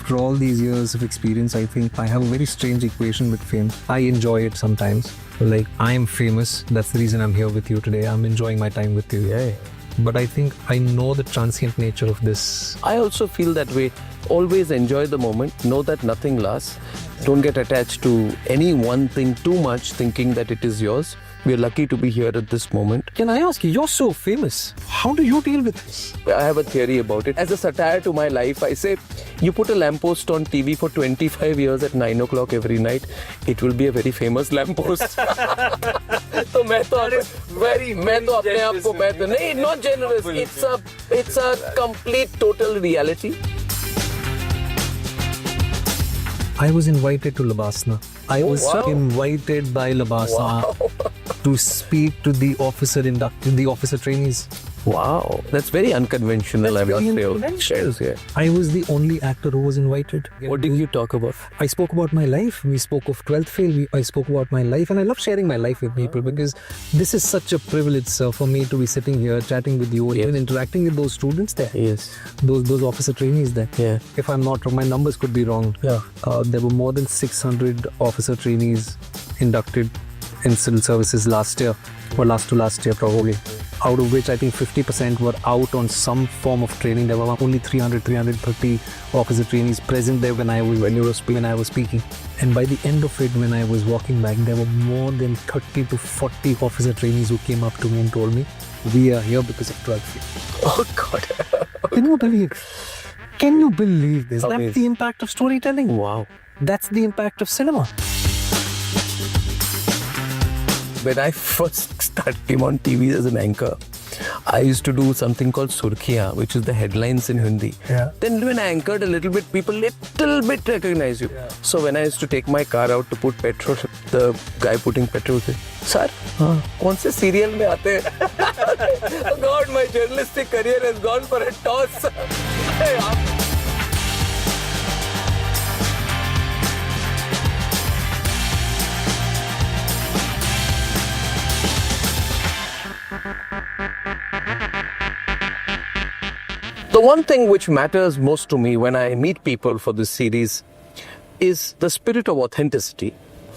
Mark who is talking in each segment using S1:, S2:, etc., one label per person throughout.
S1: after all these years of experience, I think I have a very strange equation with fame. I enjoy it sometimes. Like, I am famous. That's the reason I'm here with you today. I'm enjoying my time with you.
S2: Yeah.
S1: But I think I know the transient nature of this.
S2: I also feel that way. Always enjoy the moment. Know that nothing lasts. Don't get attached to any one thing too much, thinking that it is yours. We're lucky to be here at this moment.
S1: Can I ask you, you're so famous. How do you deal with this?
S2: I have a theory about it. As a satire to my life, I say, you put a lamppost on TV for 25 years at 9 o'clock every night, it will be a very famous lamppost. तो मैं तो अपने आप को नहीं, not generous. It's a complete total reality.
S1: I was invited to Labasna. I was invited by Labasna to speak to the officer trainees.
S2: Wow, that's very unconventional.
S1: That's
S2: I
S1: very
S2: must say. Yeah.
S1: I was the only actor who was invited.
S2: What did you talk about?
S1: I spoke about my life. We spoke of 12th fail. I spoke about my life, and I love sharing my life with people because this is such a privilege, sir, for me to be sitting here chatting with you and even interacting with those students there.
S2: Yes.
S1: Those officer trainees there.
S2: Yeah.
S1: If I'm not wrong, my numbers could be wrong.
S2: Yeah.
S1: There were more than 600 officer trainees inducted in civil services last year, or last to last year probably. Out of which I think 50% were out on some form of training. There were only 330 officer trainees present there when I was speaking. And by the end of it, when I was walking back, there were more than 30 to 40 officer trainees who came up to me and told me, we are here because of 12th fail.
S2: Oh God.
S1: Can you believe this?
S2: Amazing.
S1: That's the impact of storytelling.
S2: Wow.
S1: That's the impact of cinema.
S2: When I first came on TV as an anchor, I used to do something called Surkhiyan, which is the headlines in Hindi.
S1: Yeah.
S2: Then when I anchored a little bit, people little bit recognize you. Yeah. So when I used to take my car out to put petrol, the guy putting petrol said, "Sir, कौन से serial में आते हैं?" Oh God, my journalistic career has gone for a toss. The one thing which matters most to me when I meet people for this series is the spirit of authenticity.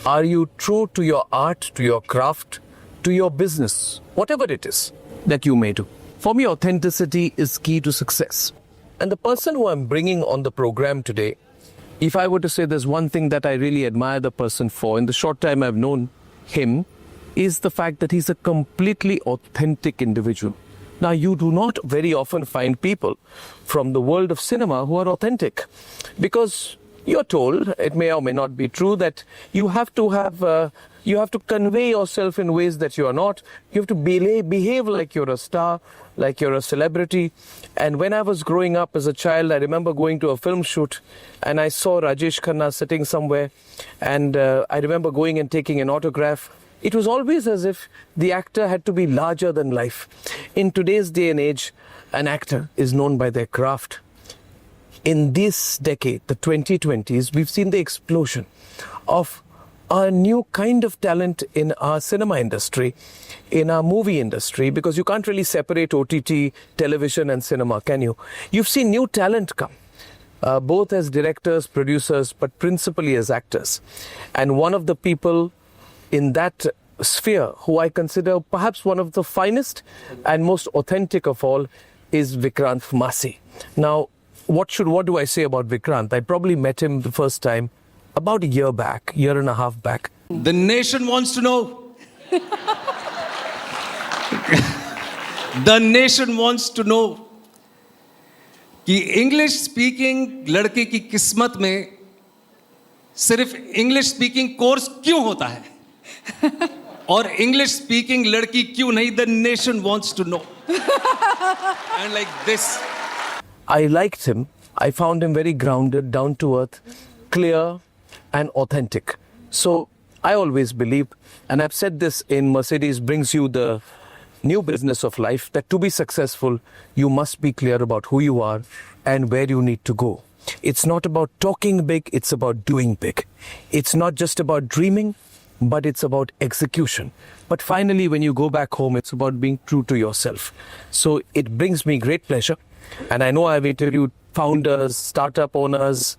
S2: Are you true to your art, to your craft, to your business, whatever it is that you may do? For me, authenticity is key to success. And the person who I'm bringing on the program today, if I were to say there's one thing that I really admire the person for in the short time I've known him, is the fact that he's a completely authentic individual. Now, you do not very often find people from the world of cinema who are authentic, because you're told, it may or may not be true, that you have to convey yourself in ways that you are not. You have to behave like you're a star, like you're a celebrity. And when I was growing up as a child, I remember going to a film shoot and I saw Rajesh Khanna sitting somewhere, and I remember going and taking an autograph. It was always as if the actor had to be larger than life. In today's day and age, an actor is known by their craft. In this decade, the 2020s, we've seen the explosion of a new kind of talent in our cinema industry, in our movie industry, because you can't really separate OTT, television and cinema, can you? You've seen new talent come, both as directors, producers, but principally as actors. And one of the people in that sphere who I consider perhaps one of the finest and most authentic of all is Vikrant Massey. Now, what do I say about Vikrant? I probably met him the first time about a year and a half back.
S3: The nation wants to know. The nation wants to know कि English speaking लड़के की किस्मत में सिर्फ English speaking course क्यों होता है और इंग्लिश स्पीकिंग लड़की क्यों नहीं? The nation wants to know. And like this
S2: I liked him. I found him very grounded, down to earth, clear and authentic. So I always believed, and I've said this in Mercedes brings you the new business of life, that to be successful, you must be clear about who you are and where you need to go. It's not about talking big, it's about doing big. It's not just about dreaming, but it's about execution. But finally, when you go back home, it's about being true to yourself. So it brings me great pleasure. And I know I've interviewed founders, startup owners,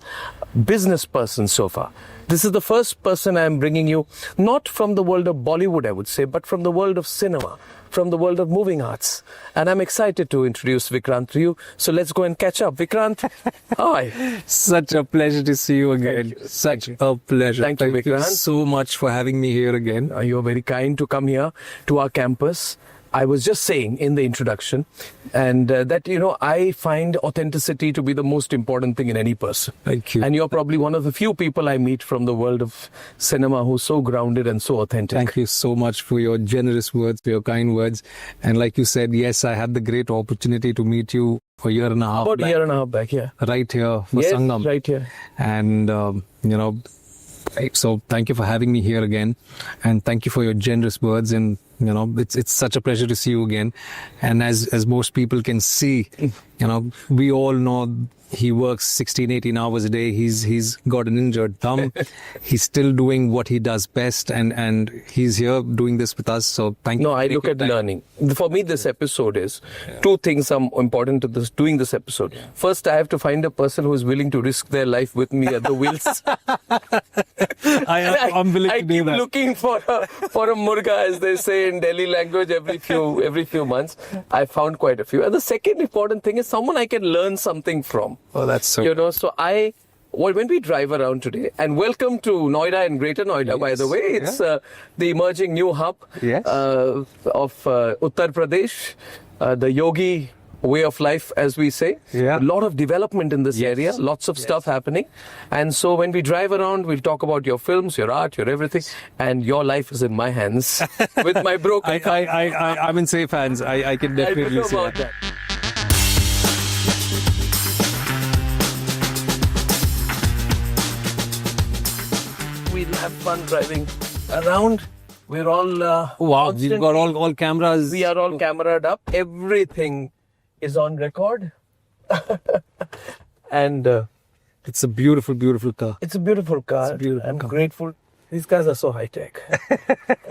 S2: business persons so far. This is the first person I'm bringing you, not from the world of Bollywood, I would say, but from the world of cinema, from the world of moving arts. And I'm excited to introduce Vikrant to you. So let's go and catch up. Vikrant, hi.
S1: Such a pleasure to see you again. Such a pleasure.
S2: Thank you, Vikrant.
S1: so much for having me here again.
S2: You're very kind to come here to our campus. I was just saying in the introduction, and that, I find authenticity to be the most important thing in any person.
S1: Thank you.
S2: And you're probably one of the few people I meet from the world of cinema who's so grounded and so authentic.
S1: Thank you so much for your generous words, for your kind words. And like you said, yes, I had the great opportunity to meet you a year and a half
S2: About
S1: back.
S2: a year and a half back, yeah.
S1: Right here for
S2: Yes,
S1: Sangam.
S2: right here.
S1: And, so thank you for having me here again. And thank you for your generous words. And, it's such a pleasure to see you again. And as most people can see, we all know he works 16, 18 hours a day. He's got an injured thumb. He's still doing what he does best. And he's here doing this with us. So thank you.
S2: No, I look at learning. For me, this episode is two things are important to doing this episode. First, I have to find a person who is willing to risk their life with me at the wheels.
S1: I'm willing
S2: I
S1: to do
S2: keep
S1: that.
S2: looking for a murga, as they say in Delhi language, every few months. I found quite a few. And the second important thing is someone I can learn something from.
S1: Oh, that's so.
S2: So when we drive around today, and welcome to Noida and Greater Noida, by the way. It's the emerging new hub of Uttar Pradesh, the yogi way of life, as we say.
S1: Yeah.
S2: A lot of development in this area, lots of stuff happening. And so when we drive around, we'll talk about your films, your art, your everything. And your life is in my hands with my broken car.
S1: I'm in safe hands. I can
S2: I
S1: definitely
S2: know
S1: say
S2: about
S1: that.
S2: that. We'll have fun driving around. We're all
S1: Wow,
S2: constantly-
S1: we've got all cameras.
S2: We are all cameraed up. Everything is on record. And
S1: It's a beautiful, beautiful car.
S2: it's a beautiful car.
S1: It's a beautiful
S2: I'm
S1: car.
S2: grateful. These cars are so high tech.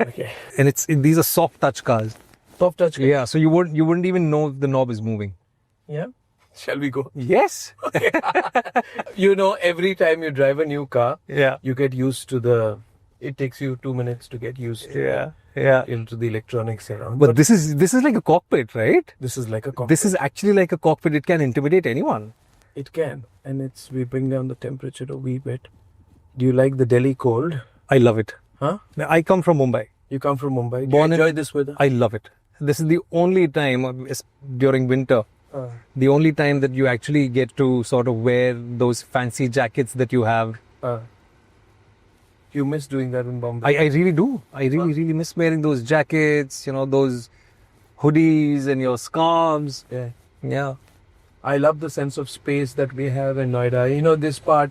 S2: Okay.
S1: And these are soft touch cars.
S2: Soft touch.
S1: Yeah, so you wouldn't even know the knob is moving.
S2: Yeah. Shall we go?
S1: Yes.
S2: Every time you drive a new car,
S1: Yeah.
S2: you get used to it takes you 2 minutes to get used to into the electronics around.
S1: But this is like a cockpit, right?
S2: this is like a cockpit.
S1: This is actually like a cockpit. It can intimidate anyone.
S2: It can. And we bring down the temperature a wee bit. Do you like the Delhi cold?
S1: I love it.
S2: Huh?
S1: Now, I come from Mumbai.
S2: You come from Mumbai. Do
S1: Born
S2: you
S1: in-
S2: enjoy this weather?
S1: I love it. This is the only time during winter, the only time that you actually get to sort of wear those fancy jackets that you have.
S2: You miss doing that in Bombay?
S1: I really do. I really miss wearing those jackets, those hoodies and your scarves.
S2: Yeah.
S1: Yeah.
S2: I love the sense of space that we have in Noida. This part,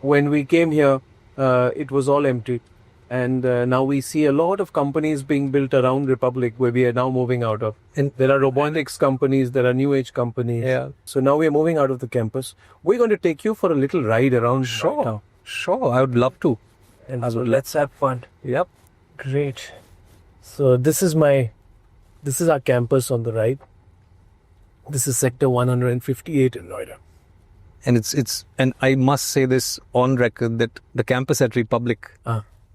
S2: when we came here, it was all empty. And now we see a lot of companies being built around Republic, where we are now moving out of.
S1: And
S2: There are robotics companies, there are new age companies.
S1: Yeah.
S2: So now we are moving out of the campus. We're going to take you for a little ride around right now.
S1: Sure. I would love to.
S2: And so let's have fun.
S1: Yep.
S2: Great. So this is our campus on the right. This is sector 158 in Noida.
S1: And and I must say this on record that the campus at Republic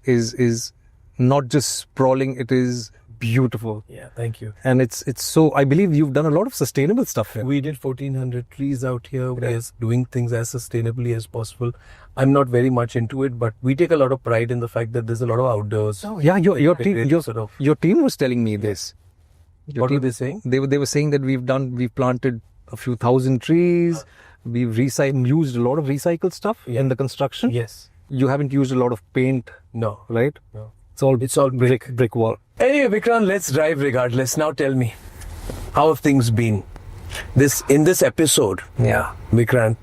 S1: is not just sprawling, it is beautiful.
S2: Yeah, thank you.
S1: And it's so, I believe you've done a lot of sustainable stuff here.
S2: We did 1400 trees out here. We're doing things as sustainably as possible. I'm not very much into it, but we take a lot of pride in the fact that there's a lot of outdoors.
S1: Oh, yeah, your
S2: It
S1: your team was telling me this.
S2: What were they saying?
S1: They were saying that we've planted a few thousand trees. We've used a lot of recycled stuff in the construction.
S2: Yes.
S1: You haven't used a lot of paint,
S2: No.
S1: right?
S2: No.
S1: It's all brick wall.
S2: Anyway, Vikrant, let's drive regardless. Now tell me, how have things been? In this episode, Vikrant,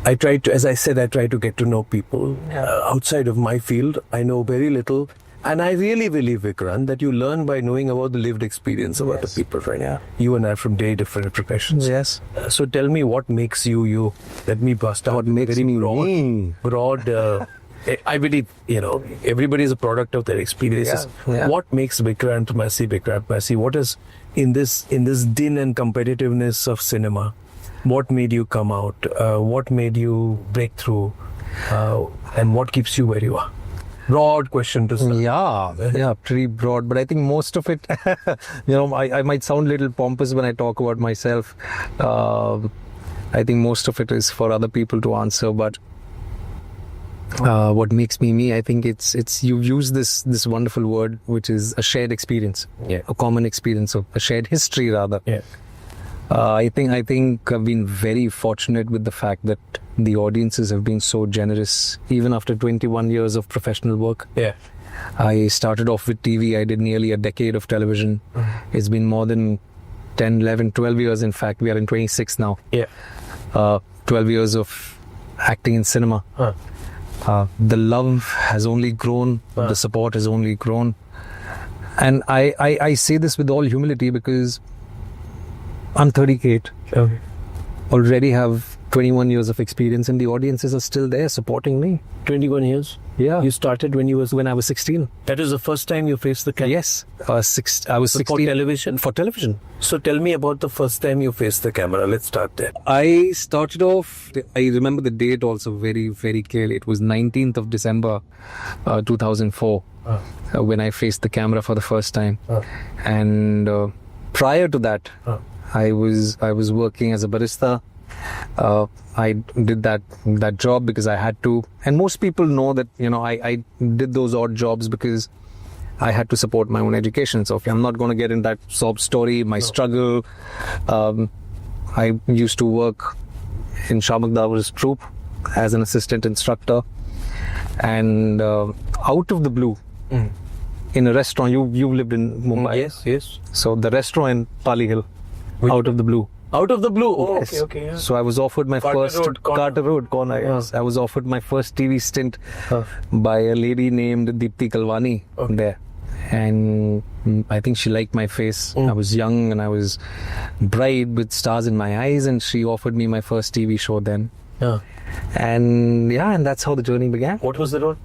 S2: I try to get to know people outside of my field. I know very little. And I really believe, Vikrant, that you learn by knowing about the lived experience of other people, right?
S1: Yeah.
S2: You and I from very different professions.
S1: Yes.
S2: So tell me, what makes you you? Let me bust out.
S1: What makes
S2: very
S1: me
S2: broad,
S1: me?
S2: broad. I believe, everybody is a product of their experiences.
S1: Yeah.
S2: What makes Vikrant Massey? What is in this din and competitiveness of cinema? What made you come out? What made you break through? And what keeps you where you are? Broad question to start.
S1: Yeah, pretty broad. But I think most of it, I might sound a little pompous when I talk about myself. I think most of it is for other people to answer. But what makes me me, I think it's you've used this wonderful word, which is a shared experience, a common experience, of a shared history rather.
S2: Yeah.
S1: I think I've been very fortunate with the fact that the audiences have been so generous, even after 21 years of professional work.
S2: Yeah.
S1: I started off with TV. I did nearly a decade of television. It's been more than 10, 11, 12 years. In fact, we are in 26 now.
S2: Yeah.
S1: 12 years of acting in cinema. The love has only grown. The support has only grown. And I say this with all humility because I'm 38.
S2: Okay.
S1: Already have 21 years of experience, and the audiences are still there supporting me.
S2: 21 years?
S1: Yeah.
S2: You started when
S1: I was 16.
S2: That is the first time you faced the camera?
S1: Yes. I was 16.
S2: For television?
S1: For television.
S2: So tell me about the first time you faced the camera. Let's start there.
S1: I started off, I remember the date also very, very clearly. It was 19th of December, 2004, when I faced the camera for the first time. And prior to that, I was working as a barista. I did that job because I had to, and most people know that I did those odd jobs because I had to support my own education. So I'm not going to get in that sob story, my struggle. I used to work in Shamak Davar's troupe as an assistant instructor, and out of the blue, in a restaurant. You've lived in Mumbai.
S2: Yes.
S1: So the restaurant in Pali Hill, out of the blue.
S2: Out of the blue? Oh,
S1: Yes.
S2: okay. Yeah.
S1: So I was offered my first Carter Road corner. Yes. I was offered my first TV stint by a lady named Deepti Kalwani there. And I think she liked my face. I was young and I was bright with stars in my eyes, and she offered me my first TV show then. And that's how the journey began.
S2: What was the role?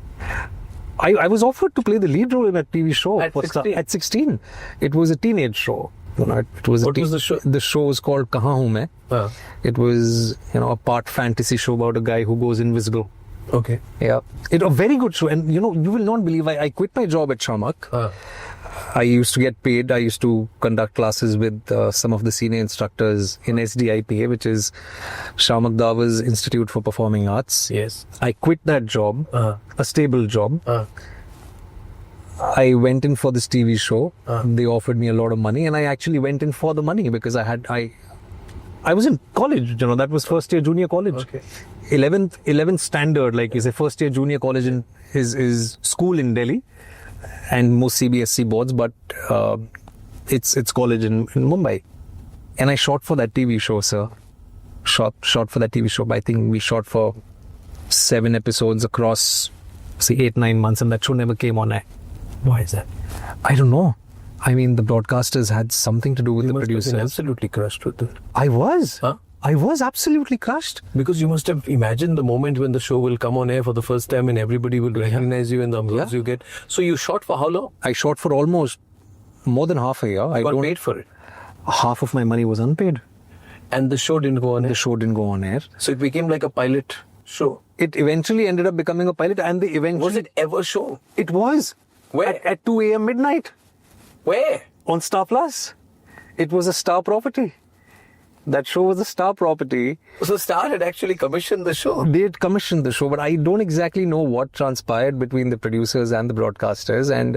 S1: I was offered to play the lead role in a TV show
S2: At 16?
S1: At 16. It was a teenage show. It was
S2: What was the show?
S1: The show was called Kahan Hoon Main. It was a part fantasy show about a guy who goes invisible.
S2: Okay.
S1: Yeah, a very good show. And you will not believe, I quit my job at Shamak. I used to get paid. I used to conduct classes with some of the senior instructors in SDIPA, which is Shamak Davar's Institute for Performing Arts.
S2: Yes.
S1: I quit that job, a stable job. I went in for this TV show. They offered me a lot of money, and I actually went in for the money because I was in college. That was first year junior college.
S2: Okay.
S1: 11th standard, like is a first year junior college in is school in Delhi, and most CBSE boards, but it's college in Mumbai. And I shot for that TV show, sir. Shot for that TV show. But I think we shot for 7 episodes across 8-9 months, and that show never came on air.
S2: Why is that?
S1: I don't know. I mean, the broadcasters had something to do with the producers.
S2: You must have been absolutely crushed with it.
S1: I was.
S2: Huh?
S1: I was absolutely crushed.
S2: Because you must have imagined the moment when the show will come on air for the first time and everybody will recognize you and the applause you get. So you shot for how long?
S1: I shot for almost more than half a year. I
S2: got paid for it?
S1: Half of my money was unpaid.
S2: And the show didn't go on air?
S1: The show didn't go on air.
S2: So it became like a pilot show?
S1: It eventually ended up becoming a pilot, and they eventually...
S2: Was it ever shown?
S1: It was.
S2: Where?
S1: At 2 a.m. midnight.
S2: Where?
S1: On Star Plus. It was a Star property. That show was a Star property.
S2: So Star had actually commissioned the show?
S1: They had commissioned the show, but I don't exactly know what transpired between the producers and the broadcasters. And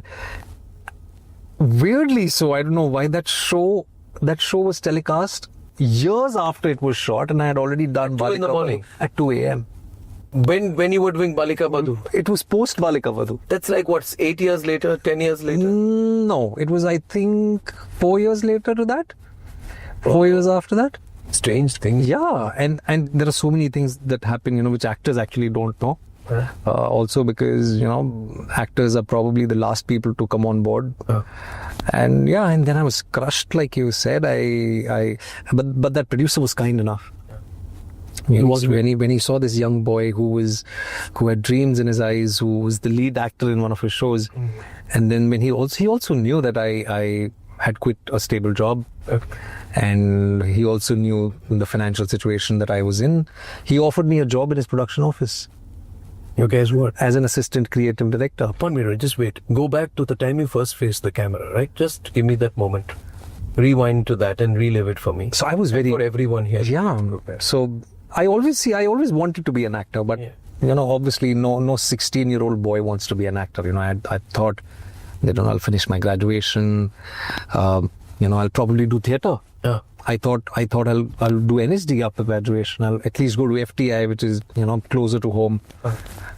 S1: weirdly so, I don't know why that show was telecast years after it was shot, and I had already done
S2: Balika Vadhu. In the morning?
S1: At 2 a.m.
S2: When you were doing Balika Vadhu?
S1: It was post Balika Vadhu.
S2: That's like what, 8 years later, 10 years later?
S1: No, it was I think 4 years later to that. 4 years after that.
S2: Strange things.
S1: Yeah, and there are so many things that happen, which actors actually don't know. Also because, actors are probably the last people to come on board. And then I was crushed, like you said. But that producer was kind enough. When he saw this young boy who had dreams in his eyes, who was the lead actor in one of his shows, and then when he also knew that I had quit a stable job, and he also knew the financial situation that I was in. He offered me a job in his production office.
S2: You guys what?
S1: As an assistant creative director.
S2: 1 minute, just wait. Go back to the time you first faced the camera, right? Just give me that moment. Rewind to that and relive it for me.
S1: So I was very...
S2: For everyone here.
S1: Yeah. So I always wanted to be an actor, but obviously no 16-year-old boy wants to be an actor. I thought that I'll finish my graduation. I'll probably do theatre.
S2: Yeah.
S1: I thought I'll do NSD after graduation. I'll at least go to FTI, which is closer to home,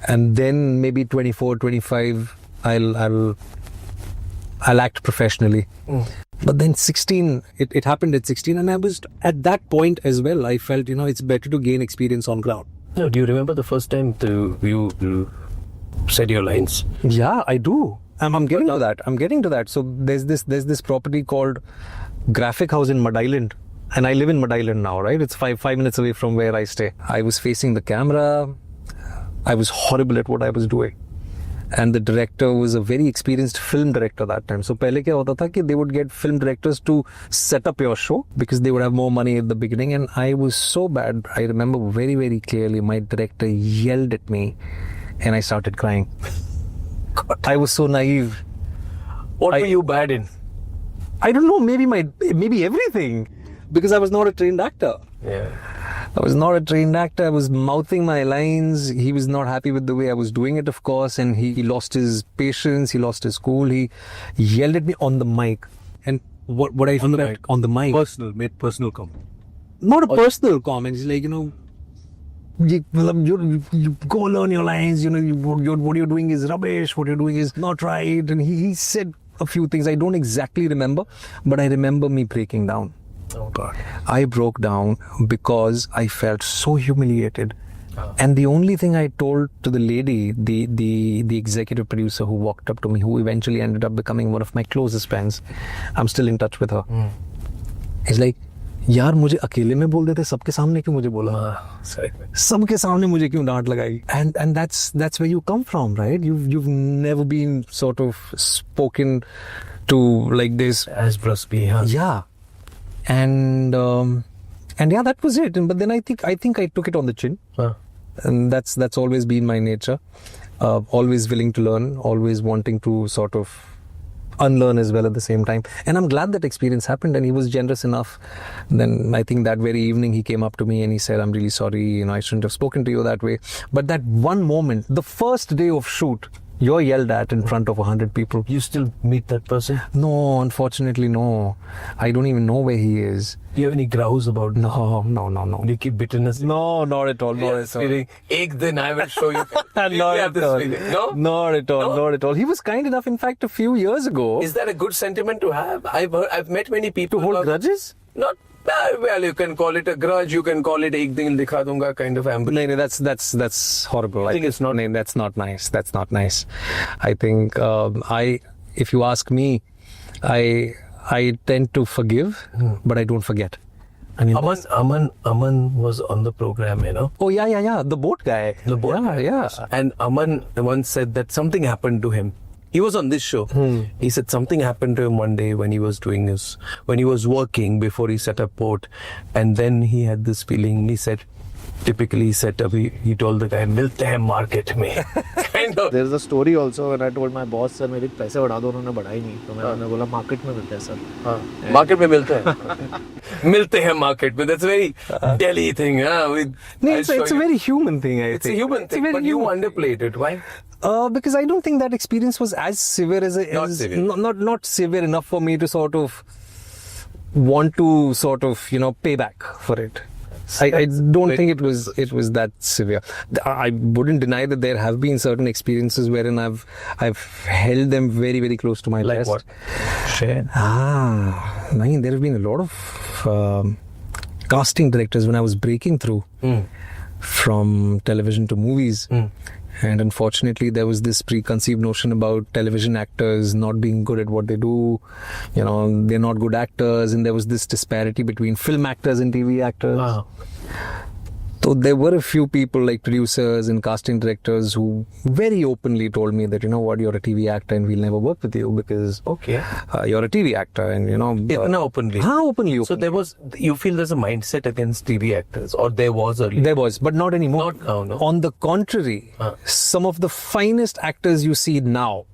S1: and then maybe 24, 25, I'll act professionally. But then 16, it happened at 16, and I was at that point as well. I felt it's better to gain experience on ground.
S2: No, do you remember the first time you said your lines?
S1: Yeah, I do. I'm getting to that. So there's this property called Graphic House in Mud Island, and I live in Mud Island now, right? It's five minutes away from where I stay. I was facing the camera. I was horrible at what I was doing, and the director was a very experienced film director that time. So pehle kya hota tha ki they would get film directors to set up your show because they would have more money at the beginning, and I was so bad. I remember very, very clearly my director yelled at me and I started crying. God. I was so naive.
S2: What were you bad in?
S1: I don't know, maybe everything, because I was not a trained actor.
S2: Yeah.
S1: I was not a trained actor. I was mouthing my lines. He was not happy with the way I was doing it, of course, and he lost his patience. He lost his cool. He yelled at me on the mic. And what I felt on the mic.
S2: Made personal comment.
S1: Not a personal comment. It's like, you go learn your lines. What you're doing is rubbish. What you're doing is not right. And he said a few things I don't exactly remember, but I remember me breaking down.
S2: Oh God.
S1: I broke down because I felt so humiliated. And the only thing I told to the lady, the executive producer who walked up to me, who eventually ended up becoming one of my closest friends, I'm still in touch with her. It's like, यार मुझे अकेले में बोल देते, सबके सामने क्यों मुझे बोला? सबके सामने मुझे क्यों डांट लगाई? And that's where you come from, right? You've never been sort of spoken to like this.
S2: As Brusby, huh?
S1: Yeah. And yeah, that was it. But then I think I took it on the chin. And that's always been my nature. Always willing to learn, always wanting to sort of unlearn as well at the same time. And I'm glad that experience happened, and he was generous enough. Then I think that very evening he came up to me and he said, I'm really sorry, I shouldn't have spoken to you that way. But that one moment, the first day of shoot, you're yelled at in front of 100 people.
S2: You still meet that person?
S1: No, unfortunately, no. I don't even know where he is.
S2: Do you have any grouse about?
S1: No.
S2: Do you keep bitterness?
S1: No, not at all. Not at all.
S2: Ek din I will show you.
S1: Not at all.
S2: No?
S1: Not at all.
S2: No?
S1: Not at all. He was kind enough, in fact, a few years ago.
S2: Is that a good sentiment to have? I've met many people
S1: to hold grudges?
S2: Not. Well, you can call it a grudge. You can call it ek din dikha dunga kind of ambition.
S1: No, that's horrible.
S2: I think it's not.
S1: No, that's not nice. That's not nice. I think if you ask me, I tend to forgive, but I don't forget. I mean,
S2: Aman was on the program,
S1: Oh yeah. The boat guy.
S2: The boat guy.
S1: Yeah.
S2: And Aman once said that something happened to him. He was on this show. He said something happened to him one day when he was working before he set up port, and then he had this feeling. He said, typically he told the guy, "Milte hain market mein." Kind of.
S4: There's a story also when I told my boss, sir, मेरे पैसे बढ़ा दो, उन्होंने बढ़ाई नहीं, तो मैंने बोला मार्केट में मिलते हैं सर.
S2: Market में मिलते हैं. मिलते हैं market में. That's a very Delhi thing, huh?
S1: It's a very human thing.
S2: It's a human thing, but you underplayed it. Why?
S1: Because I don't think that experience was as severe as not severe enough for me to sort of want to sort of pay back for it. I don't think it was that severe. I wouldn't deny that there have been certain experiences wherein I've held them very, very close to my chest.
S2: Like what? Share.
S1: There have been a lot of casting directors when I was breaking through from television to movies. And unfortunately, there was this preconceived notion about television actors not being good at what they do. They're not good actors, and there was this disparity between film actors and TV actors.
S2: Wow.
S1: So there were a few people like producers and casting directors who very openly told me that, you know what, you're a TV actor and we'll never work with you because you're a TV actor and, you know.
S2: Itna openly.
S1: Openly.
S2: So you feel there's a mindset against TV actors, or there was earlier?
S1: There was, but not anymore.
S2: Not now, no?
S1: On the contrary, some of the finest actors you see now,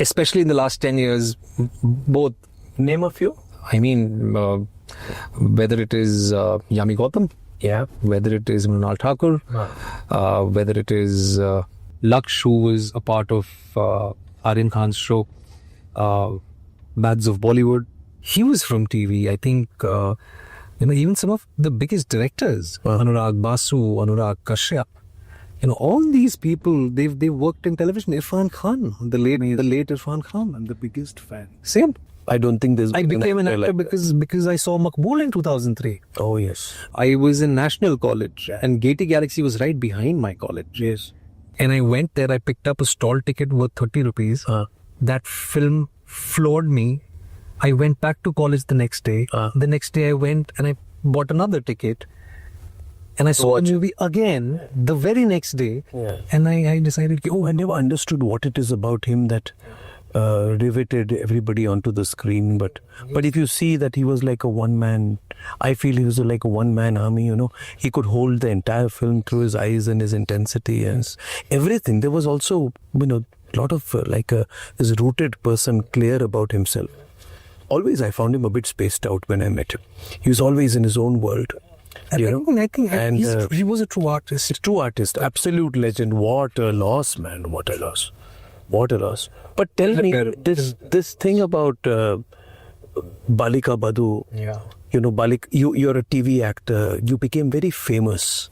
S1: especially in the last 10 years, both.
S2: Name a few.
S1: I mean, whether it is Yami Gautam, whether it is Mrunal Thakur, whether it is Laksh, who was a part of Aryan Khan's show, Bads of Bollywood. He was from TV. I think, even some of the biggest directors, Anurag Basu, Anurag Kashyap, all these people, they've worked in television. Irfan Khan, the late Irfan Khan.
S4: I'm the biggest fan.
S1: Same.
S2: I don't think there's.
S1: I became an actor
S2: like
S1: because I saw Maqbool in 2003.
S2: Oh yes.
S1: I was in National College and Gaiety Galaxy was right behind my college.
S4: Yes.
S1: And I went there. I picked up a stall ticket worth 30 rupees. That film floored me. I went back to college the next day. The next day I went and I bought another ticket. And I saw the movie again the very next day. And I decided,
S2: I never understood what it is about him that riveted everybody onto the screen. But if you see that he was like a one-man, I feel he was like a one-man army, He could hold the entire film through his eyes and his intensity and everything. There was also, a lot of this rooted person, clear about himself. Always I found him a bit spaced out when I met him. He was always in his own world.
S1: I think he was a true artist.
S2: A true artist, absolute legend. What a loss, man! What a loss! What a loss! But tell me this thing about Balika Vadhu.
S1: Yeah.
S2: You're a TV actor. You became very famous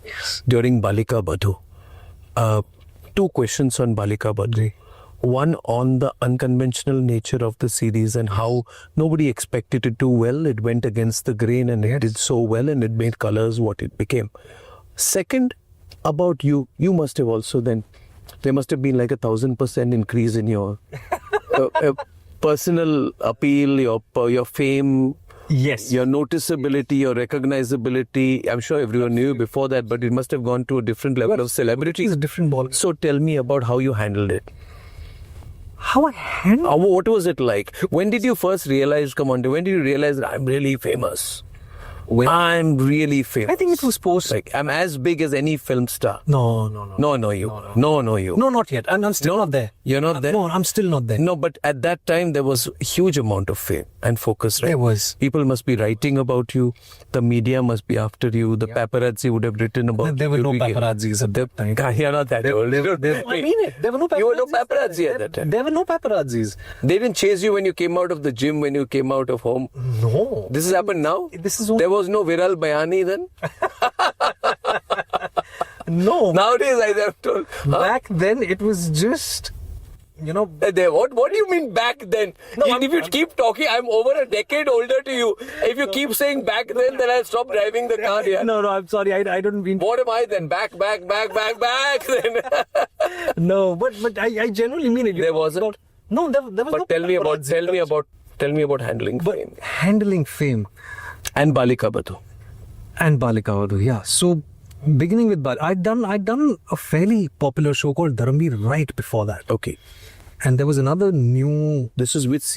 S2: during Balika Vadhu. 2 questions on Balika Vadhu. One on the unconventional nature of the series and how nobody expected it to do well. It went against the grain and it did so well and it made colors what it became. Second, about you must have also then, there must have been like 1,000% increase in your personal appeal, your fame.
S1: Yes.
S2: Your noticeability, your recognizability. I'm sure everyone knew before that, but it must have gone to a different level of celebrity.
S1: It's a different ball.
S2: So tell me about how you handled it.
S1: How I handled it?
S2: What was it like? When did you first realize, when did you realize that I'm really famous? I'm really famous.
S1: I think it was post.
S2: Like, I'm as big as any film star.
S1: No,
S2: you.
S1: No, not yet. I'm still not there.
S2: You're not there?
S1: No, I'm still not there.
S2: No, but at that time, there was a huge amount of fame and focus, right?
S1: There was.
S2: People must be writing about you. The media must be after you. The paparazzi would have written about you.
S1: There were no paparazzis at that time.
S2: You're not that old.
S1: I mean it. There were no paparazzis.
S2: You were no paparazzi at that time.
S1: There were no paparazzis.
S2: They didn't chase you when you came out of the gym, when you came out of home.
S1: No.
S2: This has happened now? There was no viral Bayani then?
S1: No.
S2: Nowadays, I have told.
S1: Back then, it was just,
S2: What do you mean back then?
S1: No,
S2: if you keep talking, I'm over a decade older to you. If you keep saying back then I'll stop driving the car here.
S1: No, I'm sorry. I don't mean.
S2: What am I then? Back then.
S1: No, but I genuinely mean it.
S2: There wasn't.
S1: No, there was
S2: but
S1: no.
S2: Tell me about handling fame.
S1: Handling fame.
S2: And Balika Vadhu.
S1: Yeah. So, beginning with I'd done a fairly popular show called Dharamveer right before that.
S2: Okay.
S1: And there was another new.
S2: This is which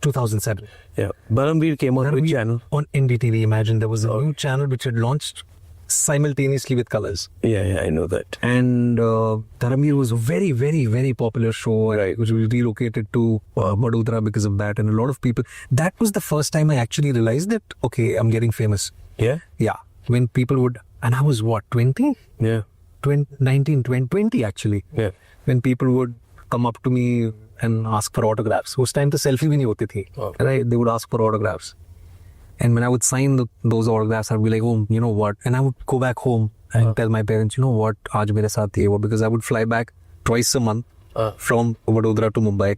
S1: 2007.
S2: Yeah. Dharamveer came on which channel?
S1: On NDTV. Imagine there was a new channel which had launched simultaneously with Colors.
S2: Yeah, I know that.
S1: And Dharamveer was a very, very, very popular show,
S2: right,
S1: which we relocated to Vadodara because of that. And a lot of people. That was the first time I actually realized that, okay, I'm getting famous.
S2: Yeah?
S1: Yeah. When people would, and I was 20?
S2: Yeah.
S1: 20 actually.
S2: Yeah.
S1: When people would come up to me and ask for autographs. Us time to selfie bhi nahi hoti thi. Right? They would ask for autographs. And when I would sign those autographs, I'd be like, oh, you know what? And I would go back home and tell my parents, you know what? Aaj mere saath ye hua. Because I would fly back twice a month from Vadodara to Mumbai.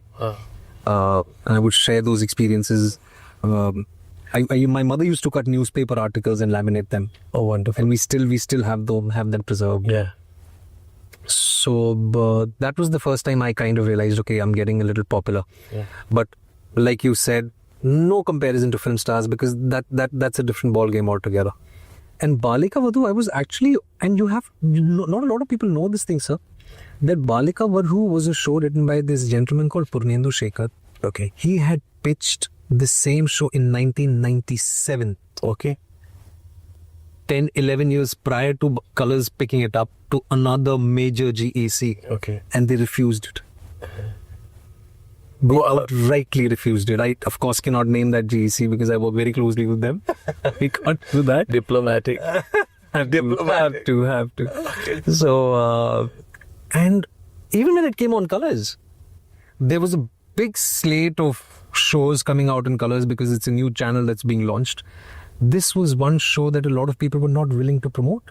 S1: And I would share those experiences. My mother used to cut newspaper articles and laminate them.
S2: Oh, wonderful!
S1: And we still have them preserved.
S2: Yeah.
S1: So that was the first time I kind of realized, okay, I'm getting a little popular.
S2: Yeah.
S1: But like you said, no comparison to film stars because that's a different ball game altogether. And Balika Vadhu, I was actually, and not a lot of people know this thing, sir, that Balika Vadhu was a show written by this gentleman called Purnendu Shekhar.
S2: Okay.
S1: He had pitched the same show in 1997.
S2: Okay.
S1: 10, 11 years prior to Colors picking it up to another major GEC.
S2: Okay.
S1: And they refused it. They outrightly refused it. I, of course, cannot name that GEC because I work very closely with them. We can't do that.
S2: Diplomatic.
S1: Have to. Okay. So, and even when it came on Colors, there was a big slate of shows coming out in Colors because it's a new channel that's being launched. This was one show that a lot of people were not willing to promote.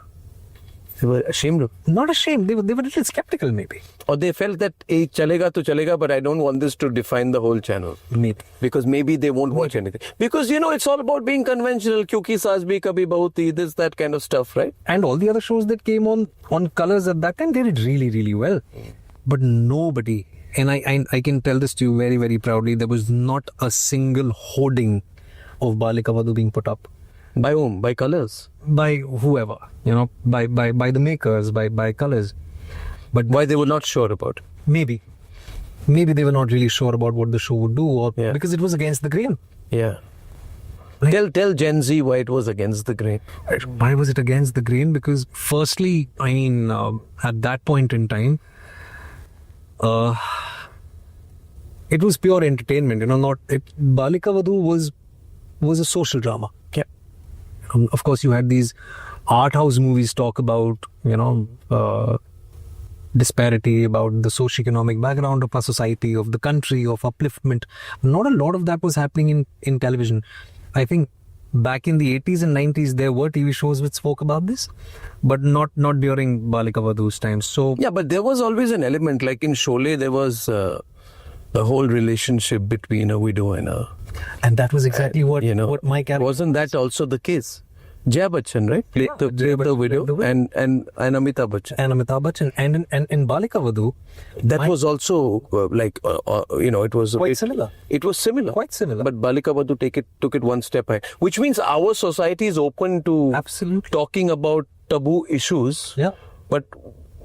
S2: They were ashamed of.
S1: Not ashamed. They were a little skeptical, maybe.
S2: Or they felt that, chalega to chalega, but I don't want this to define the whole channel.
S1: Maybe.
S2: Because maybe they won't watch anything. Because, it's all about being conventional. Kyunki saas bhi kabhi bahu thi, this, that kind of stuff, right?
S1: And all the other shows that came on Colors at that time, they did really, really well. But nobody, and I can tell this to you very, very proudly, there was not a single hoarding of Balika Vadhu being put up.
S2: By whom? By Colors?
S1: By whoever, by the makers, by Colors. But
S2: why they were not sure about it?
S1: Maybe they were not really sure about what the show would do, or because it was against the grain.
S2: Yeah. Right? Tell Gen Z why it was against the grain.
S1: Why was it against the grain? Because firstly, at that point in time, it was pure entertainment. Balika Vadhu was a social drama.
S2: Yeah.
S1: Of course, you had these art house movies talk about, disparity, about the socio-economic background of our society, of the country, of upliftment. Not a lot of that was happening in television. I think back in the 80s and 90s, there were TV shows which spoke about this, but not during Balika Vadhu's time. So
S2: yeah, but there was always an element, like in Sholay, there was the whole relationship between a widow and a...
S1: And that was exactly what my character...
S2: Wasn't that also the case? Jaya Bachchan, right? Played the widow and Amitabh Bachchan.
S1: And Amitabh Bachchan. And in Balika Vadhu...
S2: That was also it was...
S1: Quite similar.
S2: It was similar.
S1: Quite similar.
S2: But Balika Vadhu took it one step higher. Which means our society is open to...
S1: Absolutely.
S2: Talking about taboo issues.
S1: Yeah.
S2: But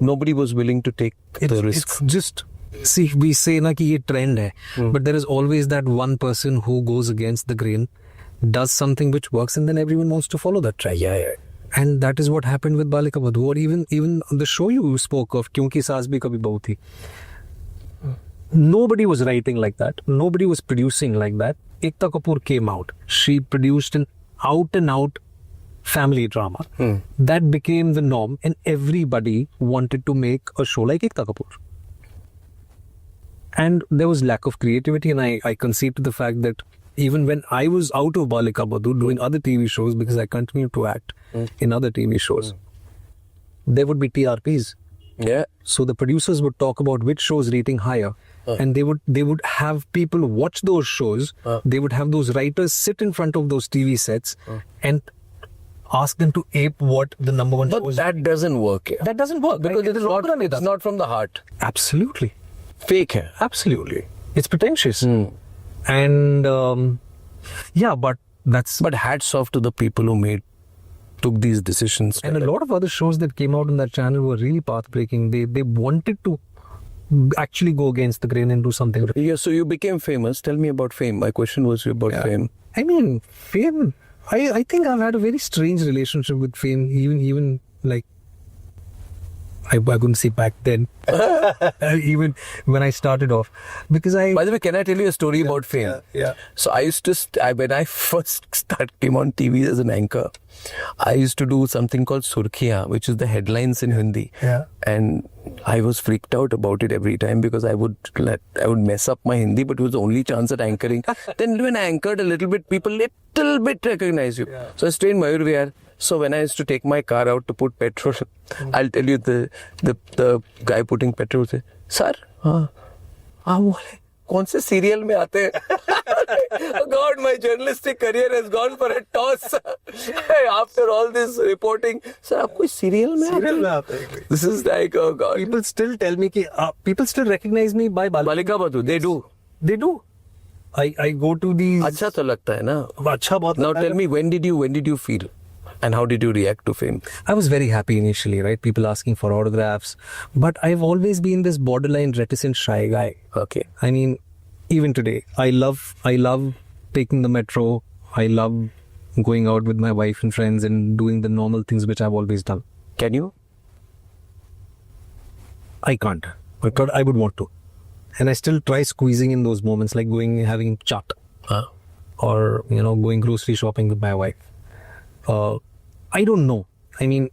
S2: nobody was willing to take the risk.
S1: It's just... See, we say na ki ye trend hai, but there is always that one person who goes against the grain, does something which works, and then everyone wants to follow that trend.
S2: Yeah.
S1: And that is what happened with Balika Vadhu, or even the show you spoke of, Kyunki Saas Bhi Kabhi Bahu Thi. Nobody was writing like that. Nobody was producing like that. Ekta Kapoor came out. She produced an out-and-out family drama. That became the norm, and everybody wanted to make a show like Ekta Kapoor. And there was lack of creativity, and I concede to the fact that even when I was out of Balika Vadhu doing other TV shows, because I continued to act in other TV shows, there would be TRPs.
S2: Yeah.
S1: So the producers would talk about which shows rating higher, and they would have people watch those shows. They would have those writers sit in front of those TV sets and ask them to ape what the number one show is.
S2: But that doesn't work. Yeah.
S1: That doesn't work because it is
S2: it's not from the heart.
S1: Absolutely.
S2: Fake hai.
S1: Absolutely. It's pretentious. And but that's...
S2: But hats off to the people who took these decisions.
S1: And a lot of other shows that came out on that channel were really path-breaking. They wanted to actually go against the grain and do something.
S2: Yeah, so you became famous. Tell me about fame. My question was about fame.
S1: I mean, fame... I think I've had a very strange relationship with fame, even like... I couldn't say back then, even when I started off, because
S2: By the way, can I tell you a story about fame?
S1: Yeah.
S2: So I used to, when I first came on TV as an anchor, I used to do something called Surkhiyan, which is the headlines in Hindi.
S1: Yeah.
S2: And I was freaked out about it every time because I would mess up my Hindi, but it was the only chance at anchoring. Then when I anchored a little bit, people little bit recognize you. Yeah. So I stayed in Mayur Vihar. So when I used to take my car out to put petrol, I'll tell you the guy putting petrol said, "Sir, कौन से serial में आते हैं?" God, my journalistic career has gone for a toss. After all this reporting, sir, आप कोई serial में आते हैं? This is like, oh God.
S1: People still tell me people still recognize me by
S2: Balika Vadhu. They do.
S1: They do. I go to these.
S2: अच्छा तो लगता है ना?
S1: अच्छा बहुत.
S2: Now tell me, when did you feel? And how did you react to fame?
S1: I was very happy initially, right? People asking for autographs. But I've always been this borderline reticent shy guy.
S2: Okay.
S1: I mean, even today, I love taking the metro. I love going out with my wife and friends and doing the normal things which I've always done.
S2: Can you?
S1: I can't. But I would want to. And I still try squeezing in those moments, like having chat. Or, going grocery shopping with my wife. I don't know. I mean,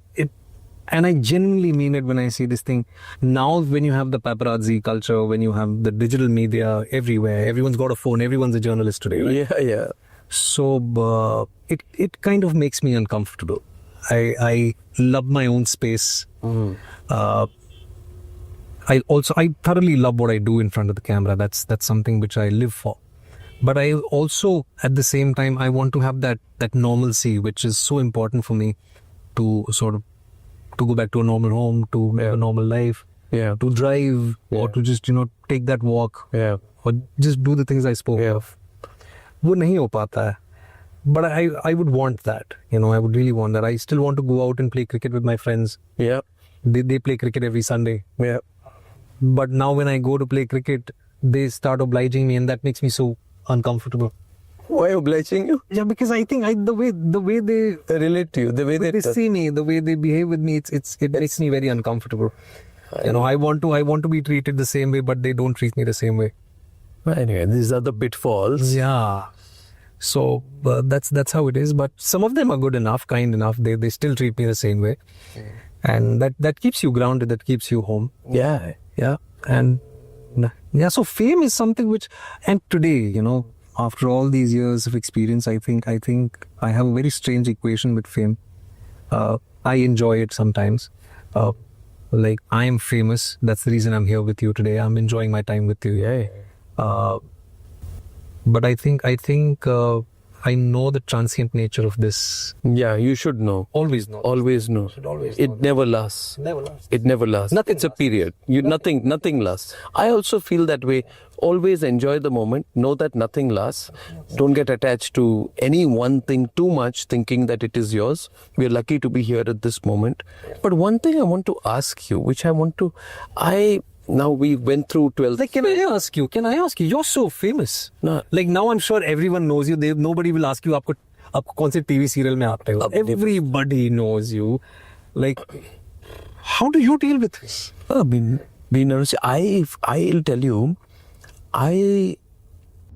S1: and I genuinely mean it when I say this thing. Now, when you have the paparazzi culture, when you have the digital media everywhere, everyone's got a phone, everyone's a journalist today, right?
S2: Yeah.
S1: So, it kind of makes me uncomfortable. I love my own space. I thoroughly love what I do in front of the camera. That's something which I live for. But I also, at the same time, I want to have that normalcy, which is so important for me to go back to a normal home, to live a normal life, to drive, or to just, take that walk, or just do the things I spoke of. वो नहीं हो पाता है. But I would want that, I would really want that. I still want to go out and play cricket with my friends.
S2: Yeah.
S1: They play cricket every Sunday.
S2: Yeah.
S1: But now when I go to play cricket, they start obliging me, and that makes me so uncomfortable.
S2: Why obliging you?
S1: Yeah, because I think the way they
S2: relate to you, the way
S1: they see me, the way they behave with me, it makes me very uncomfortable. I want to be treated the same way, but they don't treat me the same way.
S2: Anyway, these are the pitfalls.
S1: Yeah. So that's how it is. But some of them are good enough, kind enough. They still treat me the same way, and that keeps you grounded. That keeps you home.
S2: Yeah.
S1: And so fame is something which, and today, after all these years of experience, I think I have a very strange equation with fame. I enjoy it sometimes. Like, I am famous. That's the reason I'm here with you today. I'm enjoying my time with you. Yeah. But I think I know the transient nature of this.
S2: Yeah, you should know.
S1: Always know.
S2: Always know.
S1: Should always know.
S2: It never lasts.
S1: Never lasts.
S2: It never lasts.
S1: Nothing
S2: It's a period. Nothing lasts. I also feel that way. Always enjoy the moment. Know that nothing lasts. Don't get attached to any one thing too much, thinking that it is yours. We are lucky to be here at this moment. But one thing I want to ask you, now we went through 12th.
S1: Like, can I ask you? You're so famous.
S2: No.
S1: Like, now I'm sure everyone knows you. Nobody will ask you, आपको कौन से TV serial में आते हो? Everybody knows you. Like, how do you deal with this?
S2: Being honest, I'll tell you, I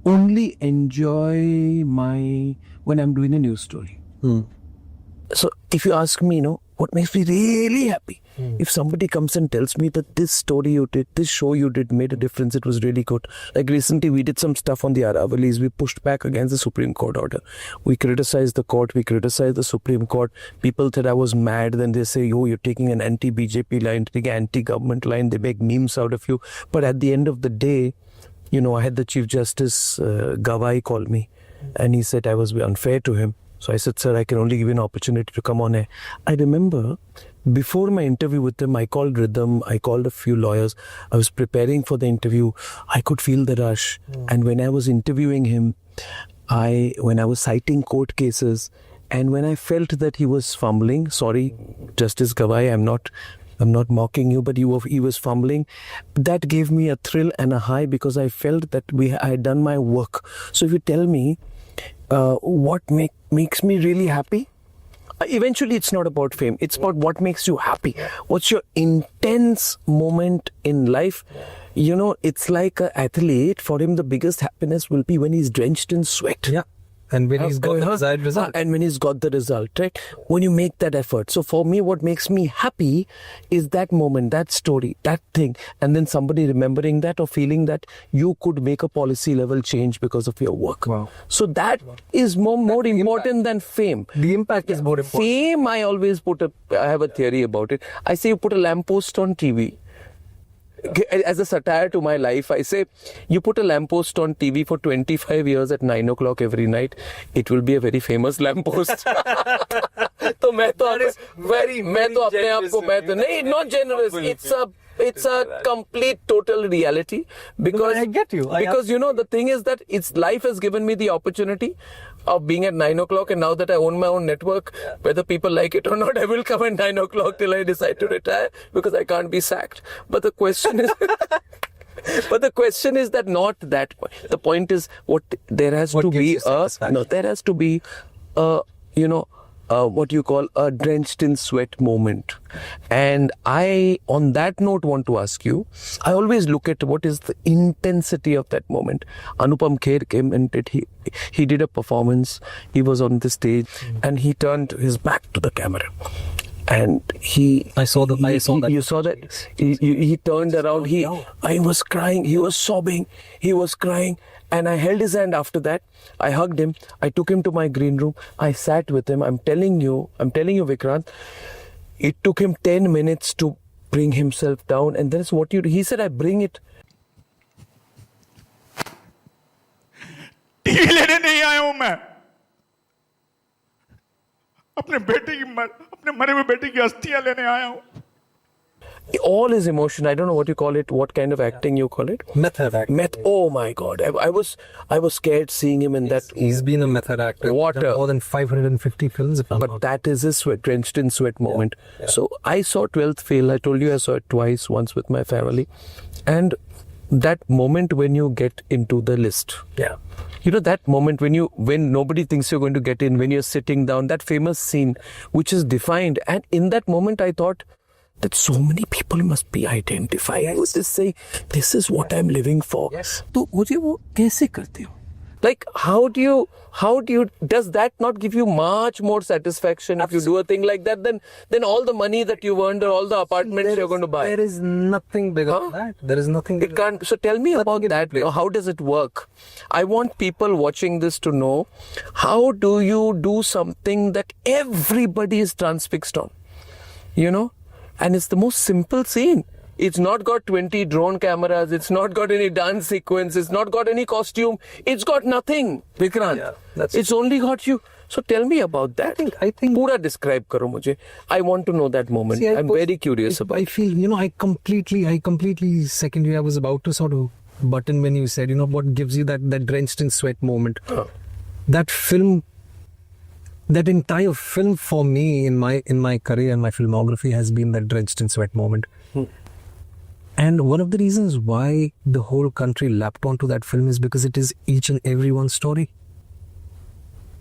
S2: only enjoy when I'm doing a news story. So if you ask me, what makes me really happy? If somebody comes and tells me that this story you did, this show you did made a difference, it was really good. Like recently we did some stuff on the Aravalis, we pushed back against the Supreme Court order. We criticized the court, we criticized the Supreme Court. People said I was mad, then they say, you're taking an anti-BJP line, taking an anti-government line, they make memes out of you. But at the end of the day, I had the Chief Justice Gawai call me and he said I was unfair to him. So I said, sir, I can only give you an opportunity to come on air. I remember before my interview with him, I called Rhythm, I called a few lawyers. I was preparing for the interview. I could feel the rush. And when I was interviewing him, when I was citing court cases, and when I felt that he was fumbling, sorry, Justice Gawai, I'm not mocking you, but he was fumbling. That gave me a thrill and a high because I felt that I had done my work. So if you tell me, what makes me really happy? Eventually, it's not about fame. It's about what makes you happy. What's your intense moment in life? It's like an athlete. For him, the biggest happiness will be when he's drenched in sweat.
S1: Yeah. And when he's got the desired result.
S2: And when he's got the result, right? When you make that effort. So for me, what makes me happy is that moment, that story, that thing. And then somebody remembering that or feeling that you could make a policy level change because of your work.
S1: Wow.
S2: So that is more important than fame.
S1: The impact is more important.
S2: Fame, I always I have a theory about it. I say you put a lamppost on TV. As a satire to my life, I say, you put a lamppost on TV for 25 years at 9 o'clock every night, it will be a very famous lamppost. तो मैं तो अपने आप को not generous. It's a complete total reality because
S1: I get you.
S2: Because the thing is that life has given me the opportunity of being at 9 o'clock, and now that I own my own network, whether people like it or not, I will come at 9 o'clock till I decide to retire because I can't be sacked. But the question is, but the question is that not that point. The point is there has to be what you call a drenched in sweat moment. And I, on that note, want to ask you, I always look at what is the intensity of that moment. Anupam Kher came and he did a performance. He was on the stage and he turned his back to the camera. And
S1: I saw that.
S2: You saw that? He turned around. I was crying. He was sobbing. He was crying. And I held his hand after that. I hugged him. I took him to my green room. I sat with him. I'm telling you, Vikrant, it took him 10 minutes to bring himself down. And that's what he said, I bring it.
S5: TV लेने नहीं आया हूं मैं, अपने मरे हुए बेटे की अस्थियां लेने आया हूं.
S2: All his emotion, I don't know what you call it, what kind of acting you call it?
S1: Method acting.
S2: Oh my God. I was scared seeing him in that.
S1: He's been a method actor.
S2: Water.
S1: More than 550 films.
S2: But that is his drenched in sweat moment. Yeah. So I saw 12th Fail. I told you I saw it twice, once with my family. And that moment when you get into the list.
S1: Yeah.
S2: You know, that moment when nobody thinks you're going to get in, when you're sitting down, that famous scene which is defined. And in that moment I thought that so many people must be identifying with this, say, this is what I'm living for.
S1: Yes.
S2: So, wo kaise karte ho? Like, how do you, does that not give you much more satisfaction? Absolutely. If you do a thing like that, then all the money that you've earned or all the apartments you're going to buy?
S1: There is nothing bigger than that. There is nothing bigger.
S2: It can't. So tell me about that. How does it work? I want people watching this to know, how do you do something that everybody is transfixed on? You know? And it's the most simple scene. It's not got 20 drone cameras. It's not got any dance sequence. It's not got any costume. It's got nothing, Vikrant. Yeah, it's only got you. So tell me about that.
S1: I think.
S2: Pura describe karo mujhe. I want to know that moment. See, I'm very curious about it.
S1: I feel, I completely second you. I was about to sort of butt in when you said, what gives you that drenched in sweat moment. That film. That entire film for me in my career and my filmography has been that drenched in sweat moment. And one of the reasons why the whole country lapped onto that film is because it is each and every one's story.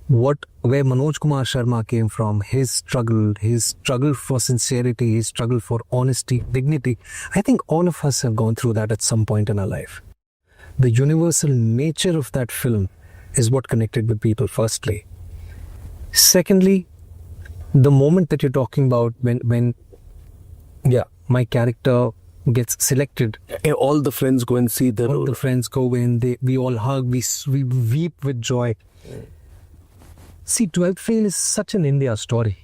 S1: Where Manoj Kumar Sharma came from, his struggle for sincerity, his struggle for honesty, dignity. I think all of us have gone through that at some point in our life. The universal nature of that film is what connected with people, firstly. Secondly, the moment that you're talking about when my character gets selected.
S2: All the friends go and see the
S1: All the friends go in, we all hug, we weep with joy. See, 12th Fail is such an India story.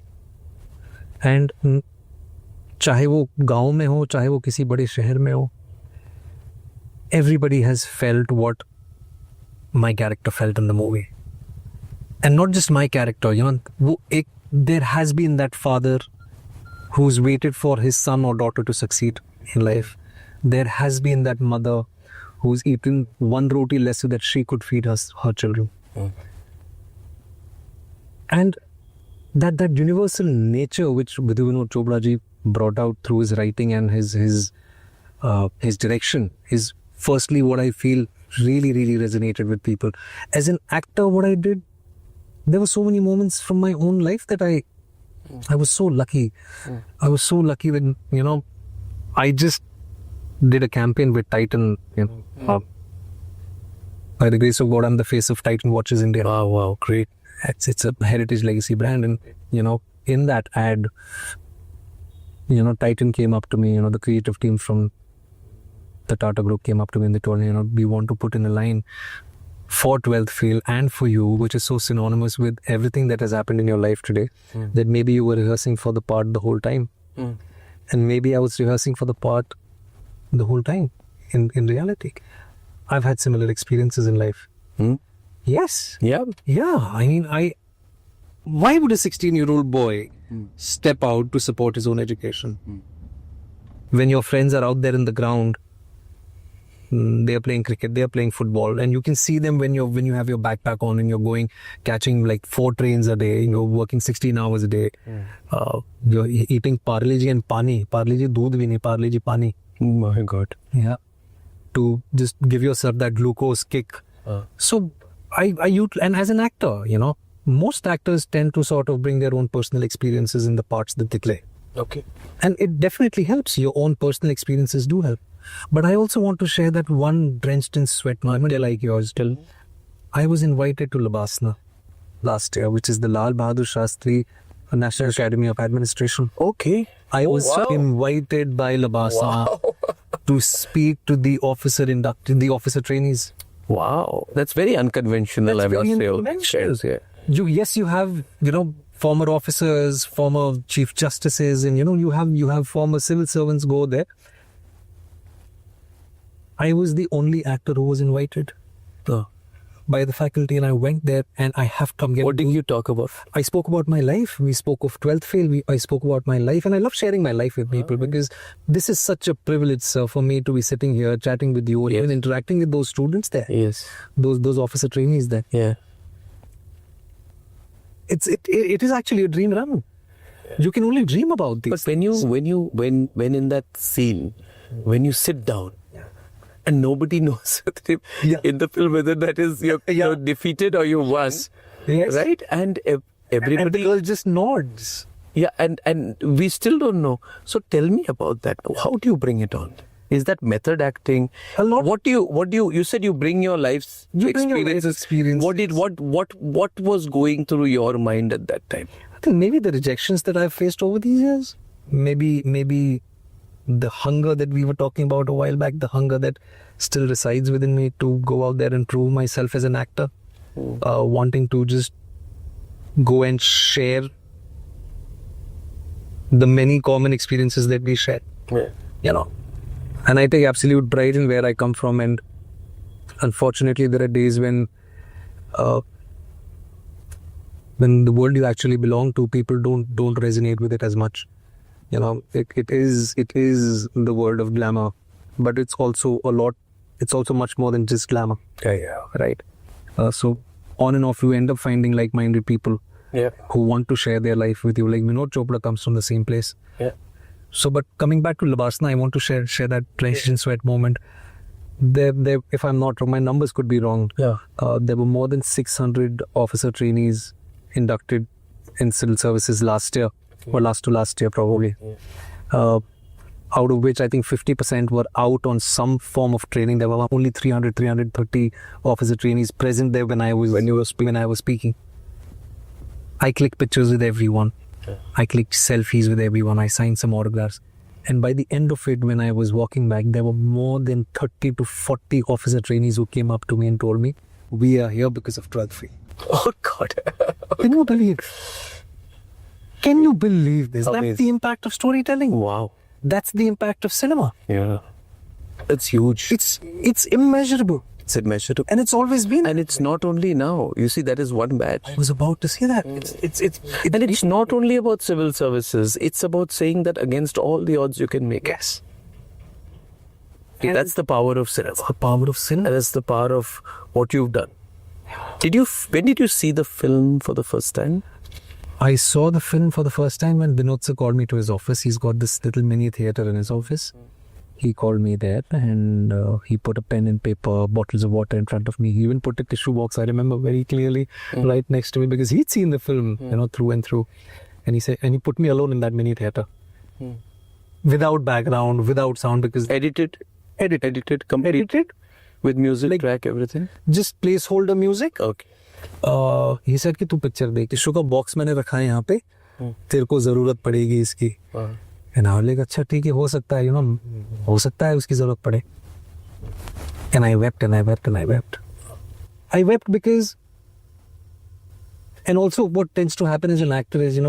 S1: And चाहे वो गांव में हो, चाहे वो किसी बड़े शहर में हो, everybody has felt what my character felt in the movie. And not just my character, there has been that father who's waited for his son or daughter to succeed in life. There has been that mother who's eaten one roti less so that she could feed her children. And that universal nature which Vidhu Vinod Chopra ji brought out through his writing and his direction is firstly what I feel really, really resonated with people. As an actor, what I did, there were so many moments from my own life that I was so lucky. I was so lucky when, I just did a campaign with Titan, by the grace of God, I'm the face of Titan Watches India.
S2: Wow, great.
S1: It's a heritage legacy brand. And, in that ad, Titan came up to me, the creative team from the Tata Group came up to me and they told me, we want to put in a line for 12th Fail and for you, which is so synonymous with everything that has happened in your life today, that maybe you were rehearsing for the part the whole time. And maybe I was rehearsing for the part the whole time in reality. I've had similar experiences in life. Yes.
S2: Yeah.
S1: Yeah. I mean, why would a 16-year-old boy step out to support his own education? When your friends are out there in the ground, They are playing cricket, they are playing football, and you can see them when you have your backpack on and you're going catching like 4 trains a day. You're working 16 hours a day. You're eating parle ji and pani. Parle ji doodh bhi nahi, parle ji pani.
S2: Oh my God.
S1: Yeah, to just give yourself that glucose kick. So and as an actor, most actors tend to sort of bring their own personal experiences in the parts that they play.
S2: Okay.
S1: And it definitely helps. Your own personal experiences do help. But I also want to share that one drenched in sweat moment like yours. I was invited to Labasna last year, which is the Lal Bahadur Shastri National Academy of Administration.
S2: Okay.
S1: I was invited by Labasna to speak to the officer trainees.
S2: Wow. That's very unconventional, I must say.
S1: Yes, you have, former officers, former chief justices, and you have former civil servants go there. I was the only actor who was invited by the faculty, and I went there, and I have come here.
S2: What did you talk about?
S1: I spoke about my life. We spoke of 12th fail. I spoke about my life, and I love sharing my life with people because this is such a privilege, sir, for me to be sitting here chatting with you, or even interacting with those students there.
S2: Yes.
S1: Those officer trainees there.
S2: Yeah.
S1: It is actually a dream run. You can only dream about these.
S2: But when in that scene, when you sit down, and nobody knows in the film whether that is you're defeated or you won, right? And everybody,
S1: and the girl just nods.
S2: Yeah, and we still don't know. So tell me about that. How do you bring it on? Is that method acting?
S1: A lot.
S2: What do you said you bring your life's experience. What was going through your mind at that time?
S1: I think maybe the rejections that I've faced over these years. Maybe the hunger that we were talking about a while back, the hunger that still resides within me to go out there and prove myself as an actor, wanting to just go and share the many common experiences that we share. And I take absolute pride in where I come from, and unfortunately there are days when the world you actually belong to, people don't resonate with it as much. It is the world of glamour, but it's also much more than just glamour.
S2: Yeah.
S1: Right. So on and off, you end up finding like-minded people who want to share their life with you. Like Vinod Chopra comes from the same place.
S2: Yeah.
S1: So, but coming back to Labasna, I want to share that drenched in sweat moment. There, if I'm not wrong, my numbers could be wrong. There were more than 600 officer trainees inducted in civil services last year. Or last year probably. Out of which I think 50% were out on some form of training. There were only 330 officer trainees present there when I was speaking. I clicked pictures with everyone. I clicked selfies with everyone. I signed some autographs. And by the end of it, when I was walking back, there were more than 30 to 40 officer trainees who came up to me and told me, "We are here because of 12th fail."
S2: Oh God.
S1: Can you believe? Can you believe this?
S2: Amazing.
S1: That's the impact of storytelling.
S2: Wow.
S1: That's the impact of cinema.
S2: Yeah. It's huge.
S1: It's immeasurable.
S2: It's immeasurable.
S1: And it's always been.
S2: And it's not only now. You see, that is one batch.
S1: I was about to say that.
S2: And it's not only about civil services. It's about saying that against all the odds you can make.
S1: Yes.
S2: That's the power of cinema.
S1: The power of cinema.
S2: That's the power of what you've done. When did you see the film for the first time?
S1: I saw the film for the first time when Vinod sir called me to his office. He's got this little mini theatre in his office. He called me there and he put a pen and paper, bottles of water in front of me. He even put a tissue box, I remember very clearly, right next to me because he'd seen the film, through and through. And he put me alone in that mini theatre. Without background, without sound because...
S2: Edited, complete.
S1: Edited.
S2: With music, track, everything?
S1: Just placeholder music.
S2: Okay.
S1: He said कि तू picture देख, tissue का box मैंने रखा है यहाँ पे, तेरे को जरूरत पड़ेगी इसकी. And I was like, अच्छा ठीक है, हो सकता है, हो सकता है उसकी जरूरत पड़े. And I wept and I wept and I wept. I wept because, and also what tends to happen as an actor is,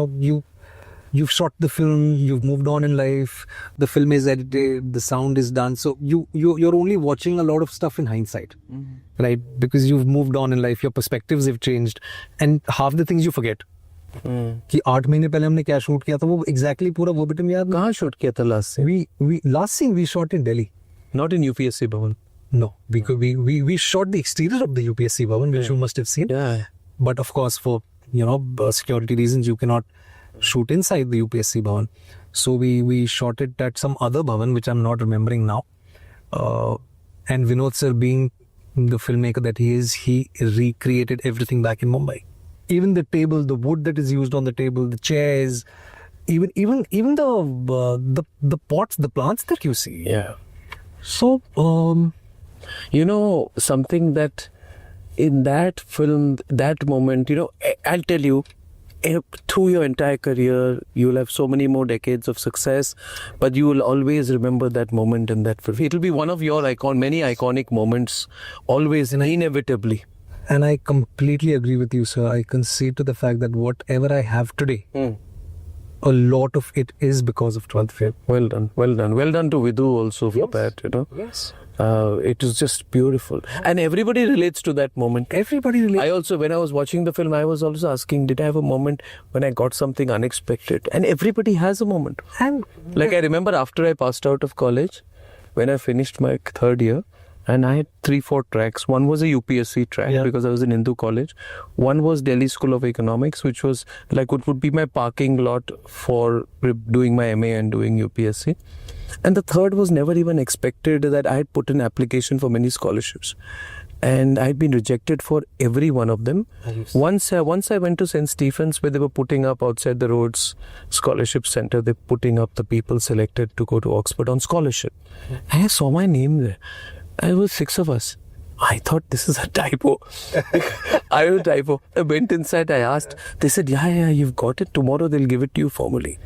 S1: you've shot the film, you've moved on in life, the film is edited, the sound is done, so you're only watching a lot of stuff in hindsight, right? Because you've moved on in life, your perspectives have changed, and half the things you forget. कि 8 महीने पहले हमने क्या shoot किया था, वो exactly पूरा verbatim याद.
S2: कहाँ शूट किया था last scene?
S1: Last scene we shot in Delhi.
S2: Not in UPSC Bhavan.
S1: No, we shot the exterior of the UPSC Bhavan, which you must have seen.
S2: Yeah.
S1: But of course, for security reasons, you cannot shoot inside the UPSC Bhavan. So we shot it at some other Bhavan, which I'm not remembering now. And Vinod sir, being the filmmaker that he is, he recreated everything back in Mumbai. Even the table, the wood that is used on the table, the chairs, even the pots, the plants that you see.
S2: Yeah.
S1: So
S2: something that in that film, that moment, I'll tell you, through your entire career, you'll have so many more decades of success, but you will always remember that moment in that film. It'll be one of your many iconic moments, always, inevitably.
S1: And I completely agree with you, sir. I concede to the fact that whatever I have today, a lot of it is because of 12th Feb.
S2: Well done. Well done to Vidhu also for that,
S1: Yes.
S2: It is just beautiful. And everybody relates to that moment.
S1: Everybody relates.
S2: I also, when I was watching the film, I was also asking, did I have a moment when I got something unexpected? And everybody has a moment.
S1: And
S2: Like I remember after I passed out of college, when I finished my third year, and I had 3-4 tracks. One was a UPSC track because I was in Hindu college. One was Delhi School of Economics, which was like what would be my parking lot for doing my MA and doing UPSC. And the third was never even expected, that I had put an application for many scholarships. And I had been rejected for every one of them. Once I went to St. Stephen's, where they were putting up outside the roads scholarship center, they're putting up the people selected to go to Oxford on scholarship. And I saw my name there. And it was 6 of us. I thought this is a typo. I went inside, I asked. They said, yeah, you've got it. Tomorrow they'll give it to you formally.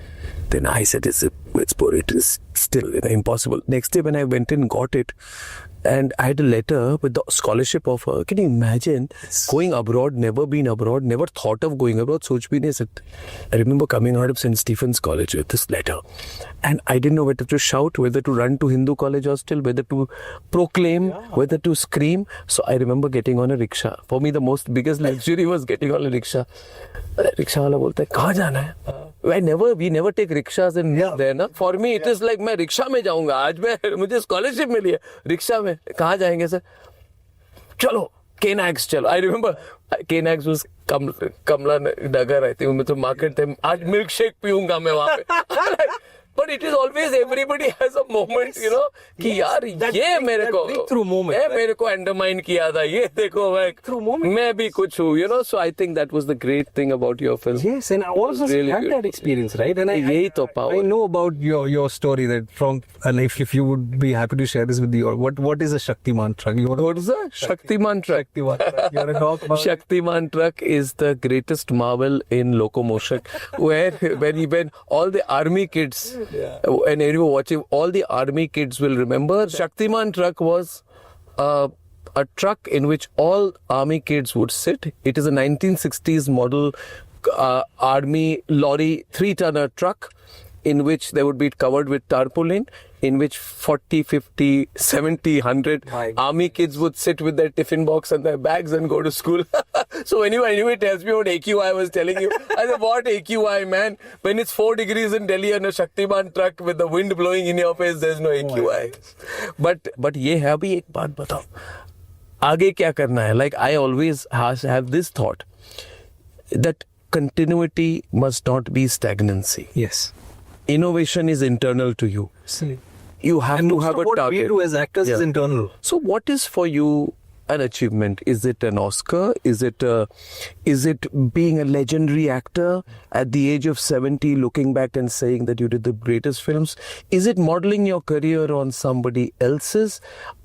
S2: Then I said, it is still impossible. Next day when I went in, got it. And I had a letter with the scholarship offer. Can you imagine going abroad, never been abroad, never thought of going abroad, soch bhi nahi sakte. I remember coming out of St. Stephen's College with this letter. And I didn't know whether to shout, whether to run to Hindu College Hostel, whether to proclaim, whether to scream. So I remember getting on a rickshaw. For me, the biggest luxury was getting on a rickshaw. Rickshaw wala bolta hai, kahan jana hai? We never take rickshaws in there, na? For me, it is like, मैं rickshaw में जाऊंगा आज मुझे scholarship मिली है rickshaw में कहाँ जाएंगे sir चलो K-Nags चलो I remember K-Nags was Kamla Nagar I think तो मार्केट थे आज मिल्क शेक पीऊंगा मैं वहाँ पे But it is always everybody has a moment, कि यार ये मेरे को अंडरमाइन किया था ये देखो मैं भी कुछ हूँ so I think that was the great thing about your film.
S1: Yes, and all of us really had that experience, right? And I know about your story that and if you would be happy to share this with you, what is a Shaktiman truck?
S2: What is a Shaktiman truck?
S1: You want to talk about
S2: Shaktiman truck is the greatest marvel in locomotion, where when all the army kids. And if you were watching, all the army kids will remember Shaktiman truck was a truck in which all army kids would sit. It is a 1960s model army lorry 3-tonner truck in which they would be covered with tarpaulin, in which 40, 50, 70, 100 army kids would sit with their tiffin box and their bags and go to school. So anyway, tells me what AQI I was telling you. I said, what AQI, man? When it's 4 degrees in Delhi and a Shaktiman truck with the wind blowing in your face, there's no AQI. But ye hai abhi ek baat batao. Aage kya karna hai? Like I always have this thought that continuity must not be stagnancy.
S1: Yes.
S2: Innovation is internal to you. You have to have a target.
S1: What we do as actors is internal.
S2: So what is for you an achievement? Is it an Oscar? Is it being a legendary actor at the age of 70, looking back and saying that you did the greatest films? Is it modeling your career on somebody else's?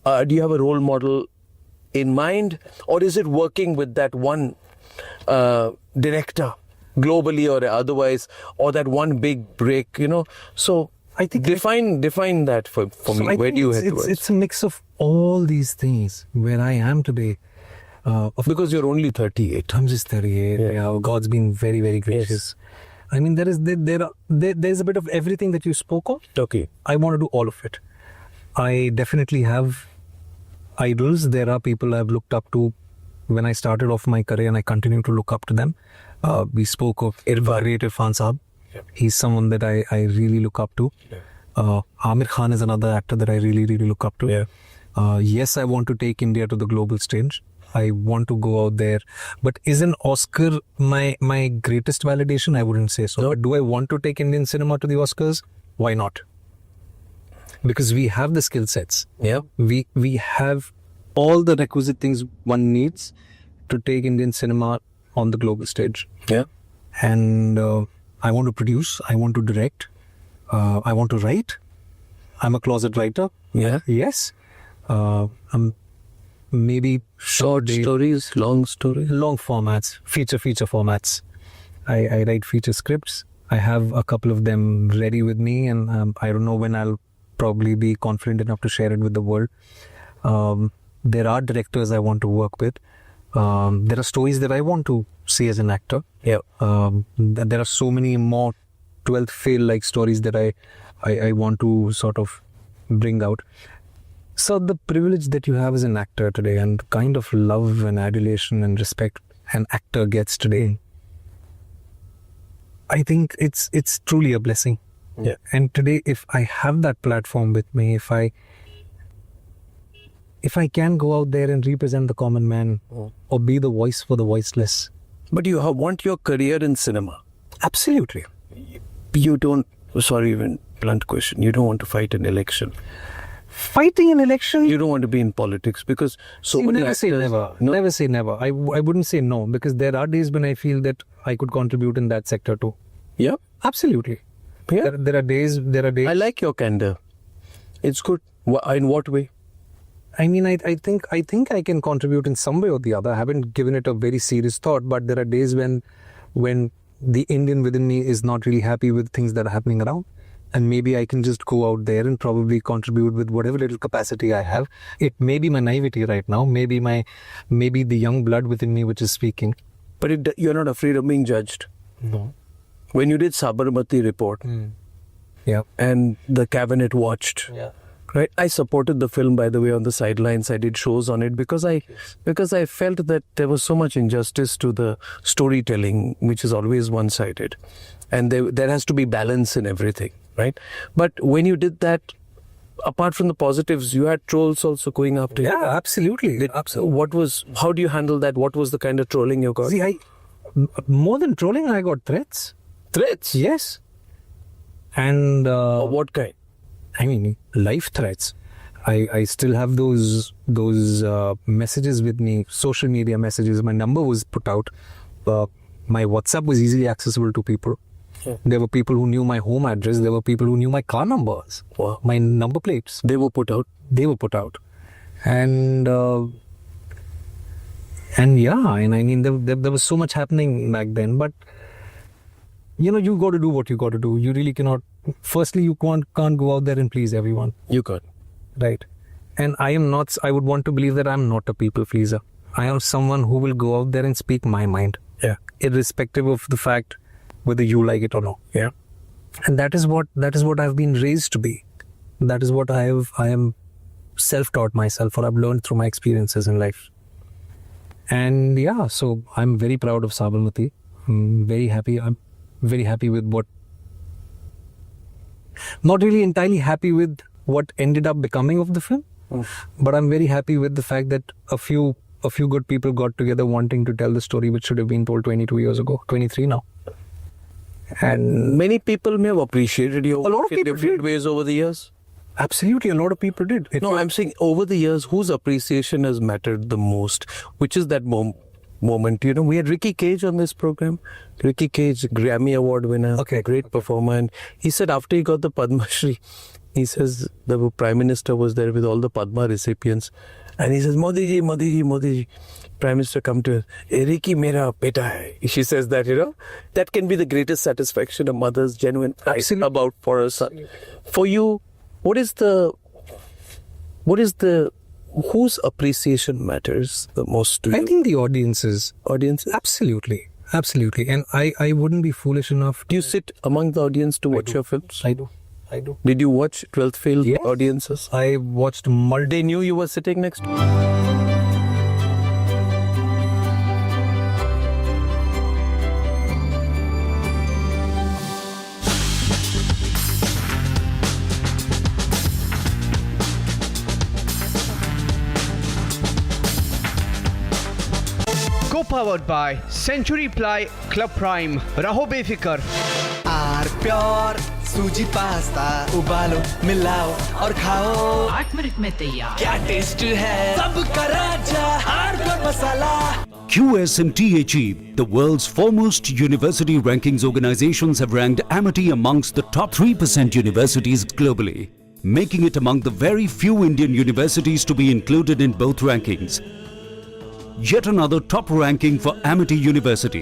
S2: Do you have a role model in mind? Or is it working with that one director? Globally or otherwise, or that one big break, So I think define that for me. Where do you head towards?
S1: It's a mix of all these things where I am today.
S2: Because you're only 38.
S1: I'm just 38. Yeah, God's been very, very gracious. Yes. I mean, there's a bit of everything that you spoke of.
S2: Okay.
S1: I want to do all of it. I definitely have idols. There are people I've looked up to when I started off my career, and I continue to look up to them. We spoke of Irfan Saab. Yeah. He's someone that I really look up to. Yeah. Amir Khan is another actor that I really, really look up to. Yes, I want to take India to the global stage. I want to go out there. But is an Oscar my greatest validation? I wouldn't say so. But do I want to take Indian cinema to the Oscars? Why not? Because we have the skill sets.
S2: Yeah.
S1: We have all the requisite things one needs to take Indian cinema on the global stage.
S2: Yeah.
S1: And I want to produce. I want to direct. I want to write. I'm a closet writer.
S2: Yeah.
S1: Yes. Maybe
S2: Short stories, long stories.
S1: long formats, feature formats. I write feature scripts. I have a couple of them ready with me, and I don't know when I'll probably be confident enough to share it with the world. There are directors I want to work with. There are stories that I want to see as an actor.
S2: Yeah.
S1: There are so many more 12th fail like stories that I want to sort of bring out. So the privilege that you have as an actor today, and the kind of love and adulation and respect an actor gets today, I think it's truly a blessing.
S2: Yeah.
S1: And today, if I have that platform with me, if I can go out there and represent the common man, or be the voice for the voiceless.
S2: But you want your career in cinema.
S1: Absolutely.
S2: You don't, sorry, even blunt question, you don't want to fight an election.
S1: Fighting an election.
S2: You don't want to be in politics because so many
S1: Never say
S2: actors-
S1: never.
S2: No?
S1: Never say never. I wouldn't say no, because there are days when I feel that I could contribute in that sector too.
S2: Yeah.
S1: Absolutely.
S2: Yeah.
S1: There are days.
S2: I like your candor. It's good. In what way?
S1: I mean, I think I can contribute in some way or the other. I haven't given it a very serious thought, but there are days when the Indian within me is not really happy with things that are happening around. And maybe I can just go out there and probably contribute with whatever little capacity I have. It may be my naivety right now, maybe the young blood within me which is speaking.
S2: But you're not afraid of being judged.
S1: No.
S2: When you did Sabarmati report
S1: Yeah.
S2: and the cabinet watched,
S1: Yeah.
S2: right? I supported the film, by the way, on the sidelines. I did shows on it because I felt that there was so much injustice to the storytelling, which is always one-sided, and there has to be balance in everything, right? But when you did that, apart from the positives, you had trolls also going after you.
S1: Yeah, absolutely. Absolutely.
S2: How do you handle that? What was the kind of trolling you got?
S1: See, more than trolling, I got threats.
S2: Threats?
S1: Yes. And
S2: What kind?
S1: I mean, life threats. I still have those messages with me, social media messages. My number was put out. My WhatsApp was easily accessible to people.
S2: Yeah.
S1: There were people who knew my home address. There were people who knew my car numbers,
S2: Wow.
S1: my number plates.
S2: They were put out.
S1: They were put out. And yeah, and I mean, there was so much happening back then. But, you know, you got to do what you got to do. You really cannot. Firstly, you can't go out there and please everyone.
S2: You got.
S1: Right. And I would want to believe that I'm not a people pleaser. I am someone who will go out there and speak my mind.
S2: Yeah.
S1: Irrespective of the fact whether you like it or not.
S2: Yeah.
S1: And that is what I've been raised to be. That is what I am self-taught myself, or I've learned through my experiences in life. And yeah, so I'm very proud of Sabarmati. I'm very happy with what, not really entirely happy with what ended up becoming of the film, but I'm very happy with the fact that a few good people got together wanting to tell the story which should have been told 22 years ago, 23 now. And
S2: Many people may have appreciated you
S1: A lot of
S2: in
S1: people
S2: different
S1: did.
S2: ways over the years.
S1: absolutely, a lot of people did.
S2: No, I'm saying over the years, whose appreciation has mattered the most? Which is that moment? You know, we had Ricky Cage on this program. Ricky Cage, Grammy Award winner,
S1: Okay.
S2: great performer. And he said after he got the Padma Shri, he says the Prime Minister was there with all the Padma recipients. And he says, Modi ji. Prime Minister come to her, Ricky mera beta hai. She says that, you know, that can be the greatest satisfaction a mother's genuine pride
S1: Absolutely.
S2: about for her son. For you, whose appreciation matters the most to you?
S1: I think the audiences.
S2: Audiences?
S1: Absolutely. And I wouldn't be foolish enough.
S2: Do you sit among the audience to watch your films?
S1: I do.
S2: Did you watch 12th Fail
S1: Yes.
S2: audiences?
S1: I watched
S2: They knew you were sitting next to
S6: Co-powered by Century Ply Club Prime. रहो बेफिक्र.
S7: Are pure sooji pasta उबालो मिलाओ और खाओ
S8: 8 minute में तैयार.
S7: क्या taste है सबका राजा R pure masala.
S9: QS&THE, the world's foremost university rankings organizations, have ranked Amity amongst the top 3% universities globally, making it among the very few Indian universities to be included in both rankings. Yet another top ranking for Amity University.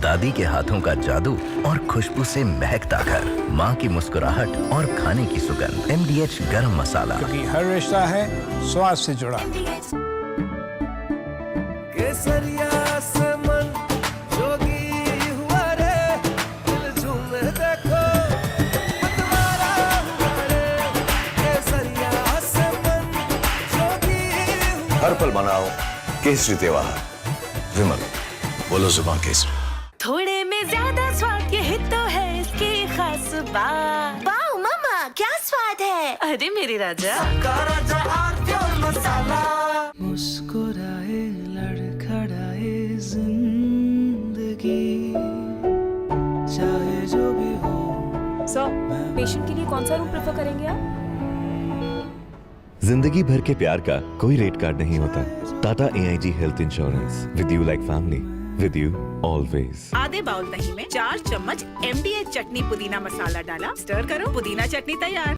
S10: दादी के हाथों का जादू और खुशबू से महकता घर, माँ की मुस्कुराहट और खाने की सुगंध. MDH गरम मसाला,
S5: क्योंकि हर रिश्ता है स्वाद से जुड़ा.
S7: केसरिया से मन जोगी हुआ रे दिल झूम देखो मतवारा हुआ रे. केसरिया से मन जोगी हुआ.
S10: हर पल मनाओ केसरी त्योहार. विमल, बोलो जुबान केसरी.
S8: थोड़े में ज्यादा स्वाद, यही तो है इसकी खास बात. वाओ मामा, क्या स्वाद है. अरे मेरे राजा,
S7: राजा आर प्योर मसाला. मुस्कुराए लड़खड़ाए जिंदगी चाहे जो भी हो.
S11: सर, पेशेंट के लिए कौन सा रूम प्रेफर करेंगे आप?
S12: जिंदगी भर के प्यार का कोई रेट कार्ड नहीं होता. Tata AIG health insurance, with you like family, with you always.
S8: आधे बाउल दही में 4 चम्मच MDH चटनी पुदीना मसाला डाला, स्टर करो, पुदीना चटनी तैयार.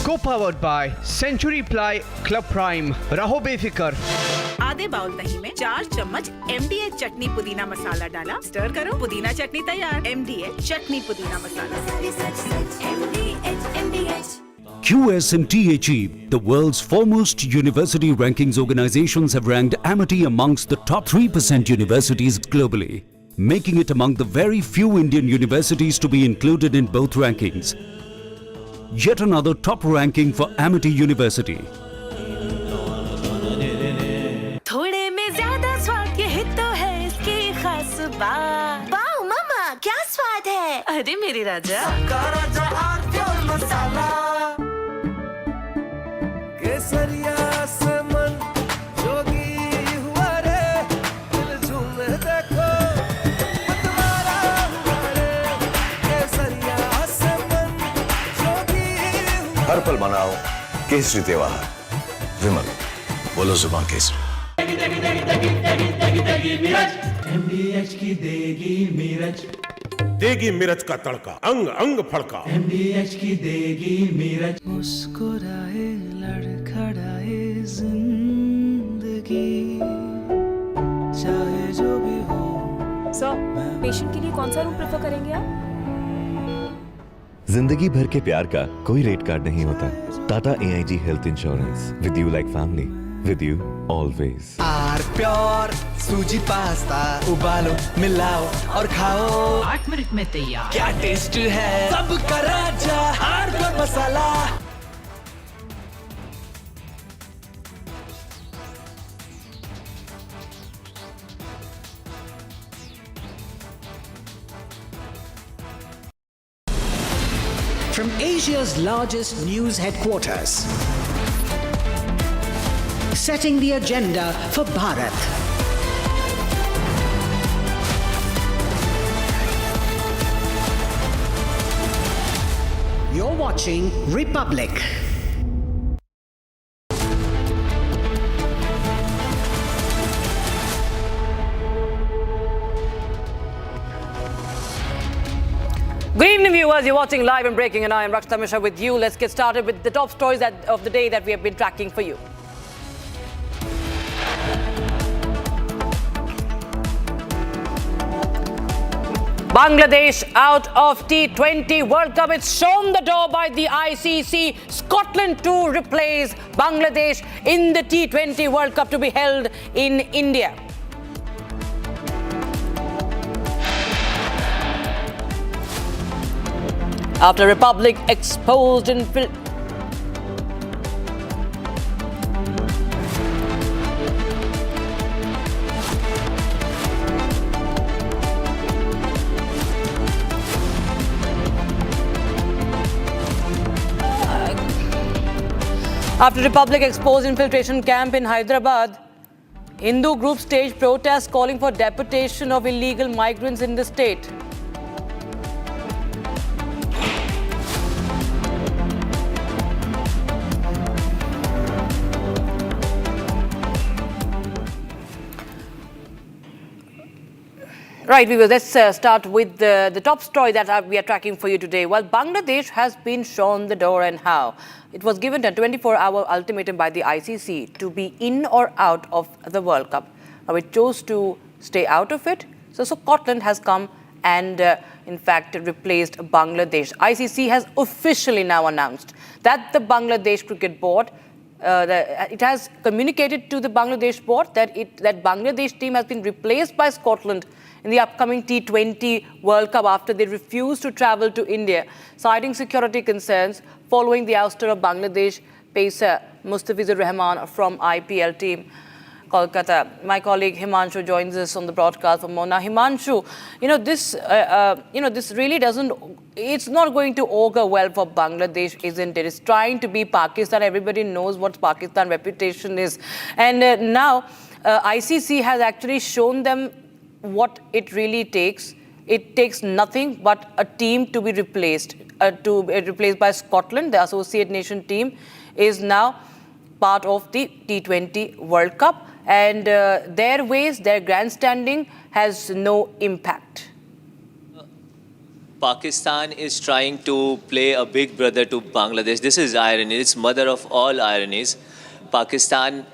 S6: Co-powered by Century Ply Club Prime. रहो बेफिक्र.
S8: आधे बाउल दही में 4 चम्मच MDH चटनी पुदीना मसाला डाला, स्टर करो, पुदीना चटनी तैयार. MDH चटनी पुदीना मसाला.
S9: QS&THE, the world's foremost university rankings organizations, have ranked Amity amongst the top 3% universities globally, making it among the very few Indian universities to be included in both rankings. Yet another top ranking for Amity University.
S8: थोड़े में ज्यादा स्वाद, यही तो है इसकी खास बात. वाओ मामा, क्या स्वाद है. अरे मेरे राजा,
S7: राजा आर प्योर मसाला. केसरिया से मन जोगी हुआ रे दिल झूम देखो मतवारा हुआ रे. केसरिया से मन जोगी हुआ.
S10: हर पल मनाओ केसरी त्योहार. विमल, बोलो जुबान केसरी.
S7: MDH की देगी मिर्च,
S5: देगी मिर्च का तड़का, अंग अंग फड़का.
S7: MDH की देगी मिर्च. मुस्कुराए लड़खड़ाए जिंदगी चाहे जो भी हो.
S11: सर, पेशेंट के लिए कौन सा रूम प्रेफर करेंगे आप?
S12: जिंदगी भर के प्यार का कोई रेट कार्ड नहीं होता. Tata AIG health insurance, with you like family, with you always.
S7: आर प्योर सूजी पास्ता उबालो मिलाओ और खाओ
S8: 8 मिनट में तैयार।
S7: क्या टेस्ट है सबका राजा hardcore masala.
S13: From Asia's largest news headquarters, setting the agenda for Bharat. You're watching Republic.
S8: Good evening, viewers. You're watching Live and Breaking, and I am Rakshita Mishra with you. Let's get started with the top stories of the day that we have been tracking for you. Bangladesh out of T20 World Cup. It's shown the door by the ICC. Scotland to replace Bangladesh in the T20 World Cup to be held in India. After Republic exposed in infiltration camp in Hyderabad, Hindu group staged protests calling for deportation of illegal migrants in the state. Right, viewers, let's start with the top story that we are tracking for you today. Well, Bangladesh has been shown the door, and how. It was given a 24-hour ultimatum by the ICC to be in or out of the World Cup. Now, it chose to stay out of it. So Scotland has come and, in fact, replaced Bangladesh. ICC has officially now announced that the Bangladesh Cricket Board it has communicated to the Bangladesh board that Bangladesh team has been replaced by Scotland in the upcoming T20 World Cup after they refused to travel to India, citing security concerns following the ouster of Bangladesh pacer Mustafizur Rahman from IPL team Kolkata. My colleague Himanshu joins us on the broadcast for more. Now, Himanshu, this really it's not going to augur well for Bangladesh, isn't it? It's trying to be Pakistan. Everybody knows what Pakistan's reputation is. And now ICC has actually shown them what it really takes. It takes nothing but a team to be replaced by Scotland. The associate nation team is now part of the T20 World Cup, and their grandstanding has no impact.
S14: Pakistan is trying to play a big brother to Bangladesh. This is irony. It's mother of all ironies. Pakistan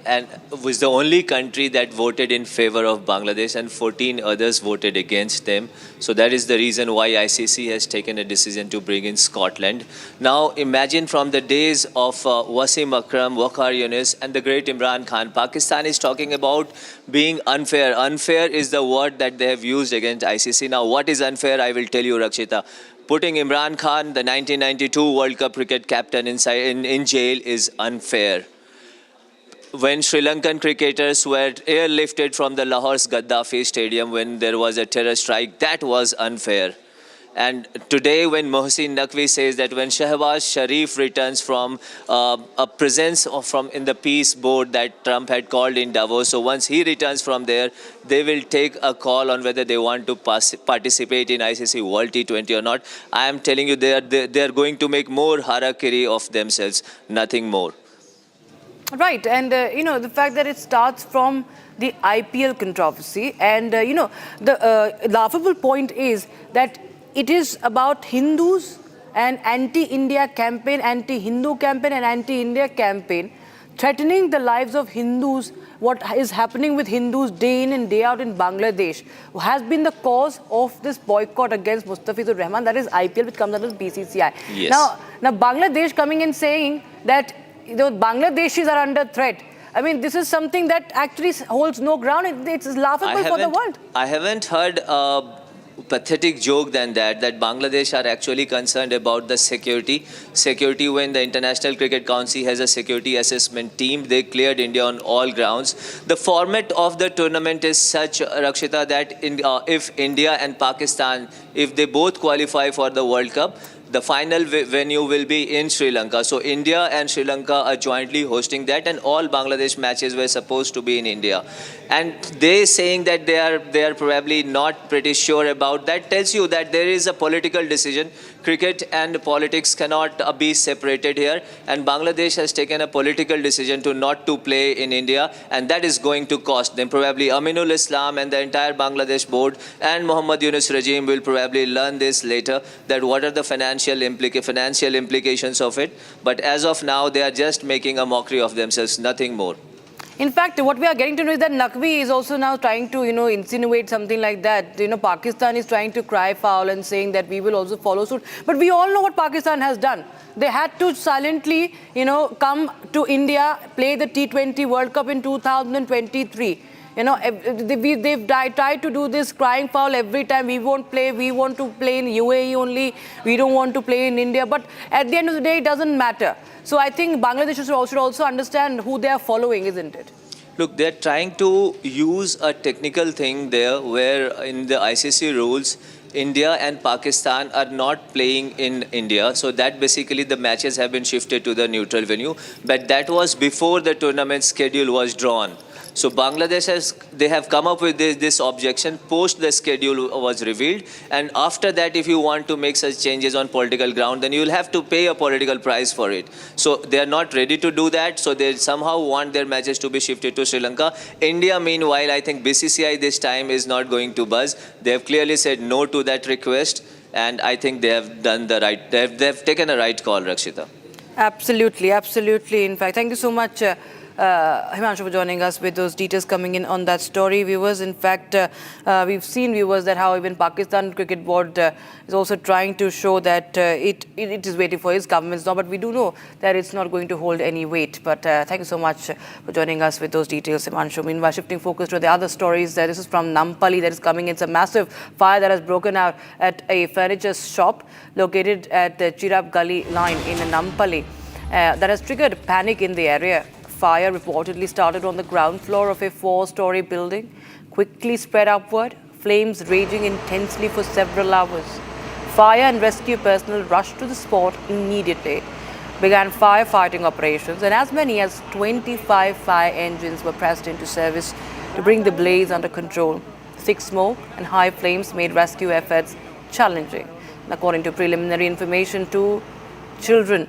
S14: was the only country that voted in favor of Bangladesh, and 14 others voted against them. So that is the reason why ICC has taken a decision to bring in Scotland. Now imagine from the days of Wasim Akram, Waqar Yunus and the great Imran Khan, Pakistan is talking about being unfair. Unfair is the word that they have used against ICC. Now what is unfair? I will tell you, Rakshita. Putting Imran Khan, the 1992 World Cup cricket captain, in jail is unfair. When Sri Lankan cricketers were airlifted from the Lahore's Gaddafi Stadium when there was a terror strike, that was unfair. And today when Mohsin Naqvi says that when Shehbaz Sharif returns from a presence in the peace board that Trump had called in Davos, so once he returns from there, they will take a call on whether they want to participate in ICC World T20 or not. I am telling you, they are going to make more harakiri of themselves, nothing more.
S8: Right, and the fact that it starts from the IPL controversy, and the laughable point is that it is about Hindus and anti-India campaign, anti-Hindu campaign and anti-India campaign, threatening the lives of Hindus. What is happening with Hindus day in and day out in Bangladesh has been the cause of this boycott against Mustafizur Rahman, that is IPL, which comes under the BCCI.
S14: Yes.
S8: Now Bangladesh coming and saying that Bangladeshis are under threat. I mean, this is something that actually holds no ground. It's laughable for the world.
S14: I haven't heard a pathetic joke than that Bangladesh are actually concerned about the security when the International Cricket Council has a security assessment team. They cleared India on all grounds. The format of the tournament is such, Rakshita, that if India and Pakistan, if they both qualify for the World Cup, the final venue will be in Sri Lanka. So India and Sri Lanka are jointly hosting that, and all Bangladesh matches were supposed to be in India. And they saying that they are probably not pretty sure about that tells you that there is a political decision. Cricket and politics cannot be separated here, and Bangladesh has taken a political decision to not to play in India, and that is going to cost them. Probably Aminul Islam and the entire Bangladesh board and Muhammad Yunus regime will probably learn this later, that what are the financial implications of it. But as of now, they are just making a mockery of themselves, nothing more.
S8: In fact, what we are getting to know is that Naqvi is also now trying to, insinuate something like that. Pakistan is trying to cry foul and saying that we will also follow suit. But we all know what Pakistan has done. They had to silently, come to India, play the T20 World Cup in 2023. They've tried to do this crying foul every time. We won't play. We want to play in UAE only. We don't want to play in India. But at the end of the day, it doesn't matter. So I think Bangladesh should also understand who they are following, isn't it?
S14: Look, they're trying to use a technical thing there where in the ICC rules, India and Pakistan are not playing in India. So that basically the matches have been shifted to the neutral venue. But that was before the tournament schedule was drawn. So Bangladesh they have come up with this objection post the schedule was revealed. And after that, if you want to make such changes on political ground, then you will have to pay a political price for it. So they are not ready to do that. So they somehow want their matches to be shifted to Sri Lanka. India, meanwhile, I think BCCI this time is not going to buzz. They have clearly said no to that request. And I think they have done the right, they have taken a right call, Rakshita.
S8: Absolutely, absolutely. In fact, thank you so much, Himanshu, for joining us with those details coming in on that story, viewers. In fact, we've seen, viewers, that how even Pakistan Cricket Board is also trying to show that it is waiting for its governments now, but we do know that it's not going to hold any weight. But thank you so much for joining us with those details, Himanshu. Meanwhile, shifting focus to the other stories, this is from Nampally that is coming. It's a massive fire that has broken out at a furniture shop located at the Chirap Gully line in Nampally that has triggered panic in the area. Fire reportedly started on the ground floor of a 4-story building, quickly spread upward, flames raging intensely for several hours. Fire and rescue personnel rushed to the spot immediately, began firefighting operations, and as many as 25 fire engines were pressed into service to bring the blaze under control. Thick smoke and high flames made rescue efforts challenging. And according to preliminary information, 2 children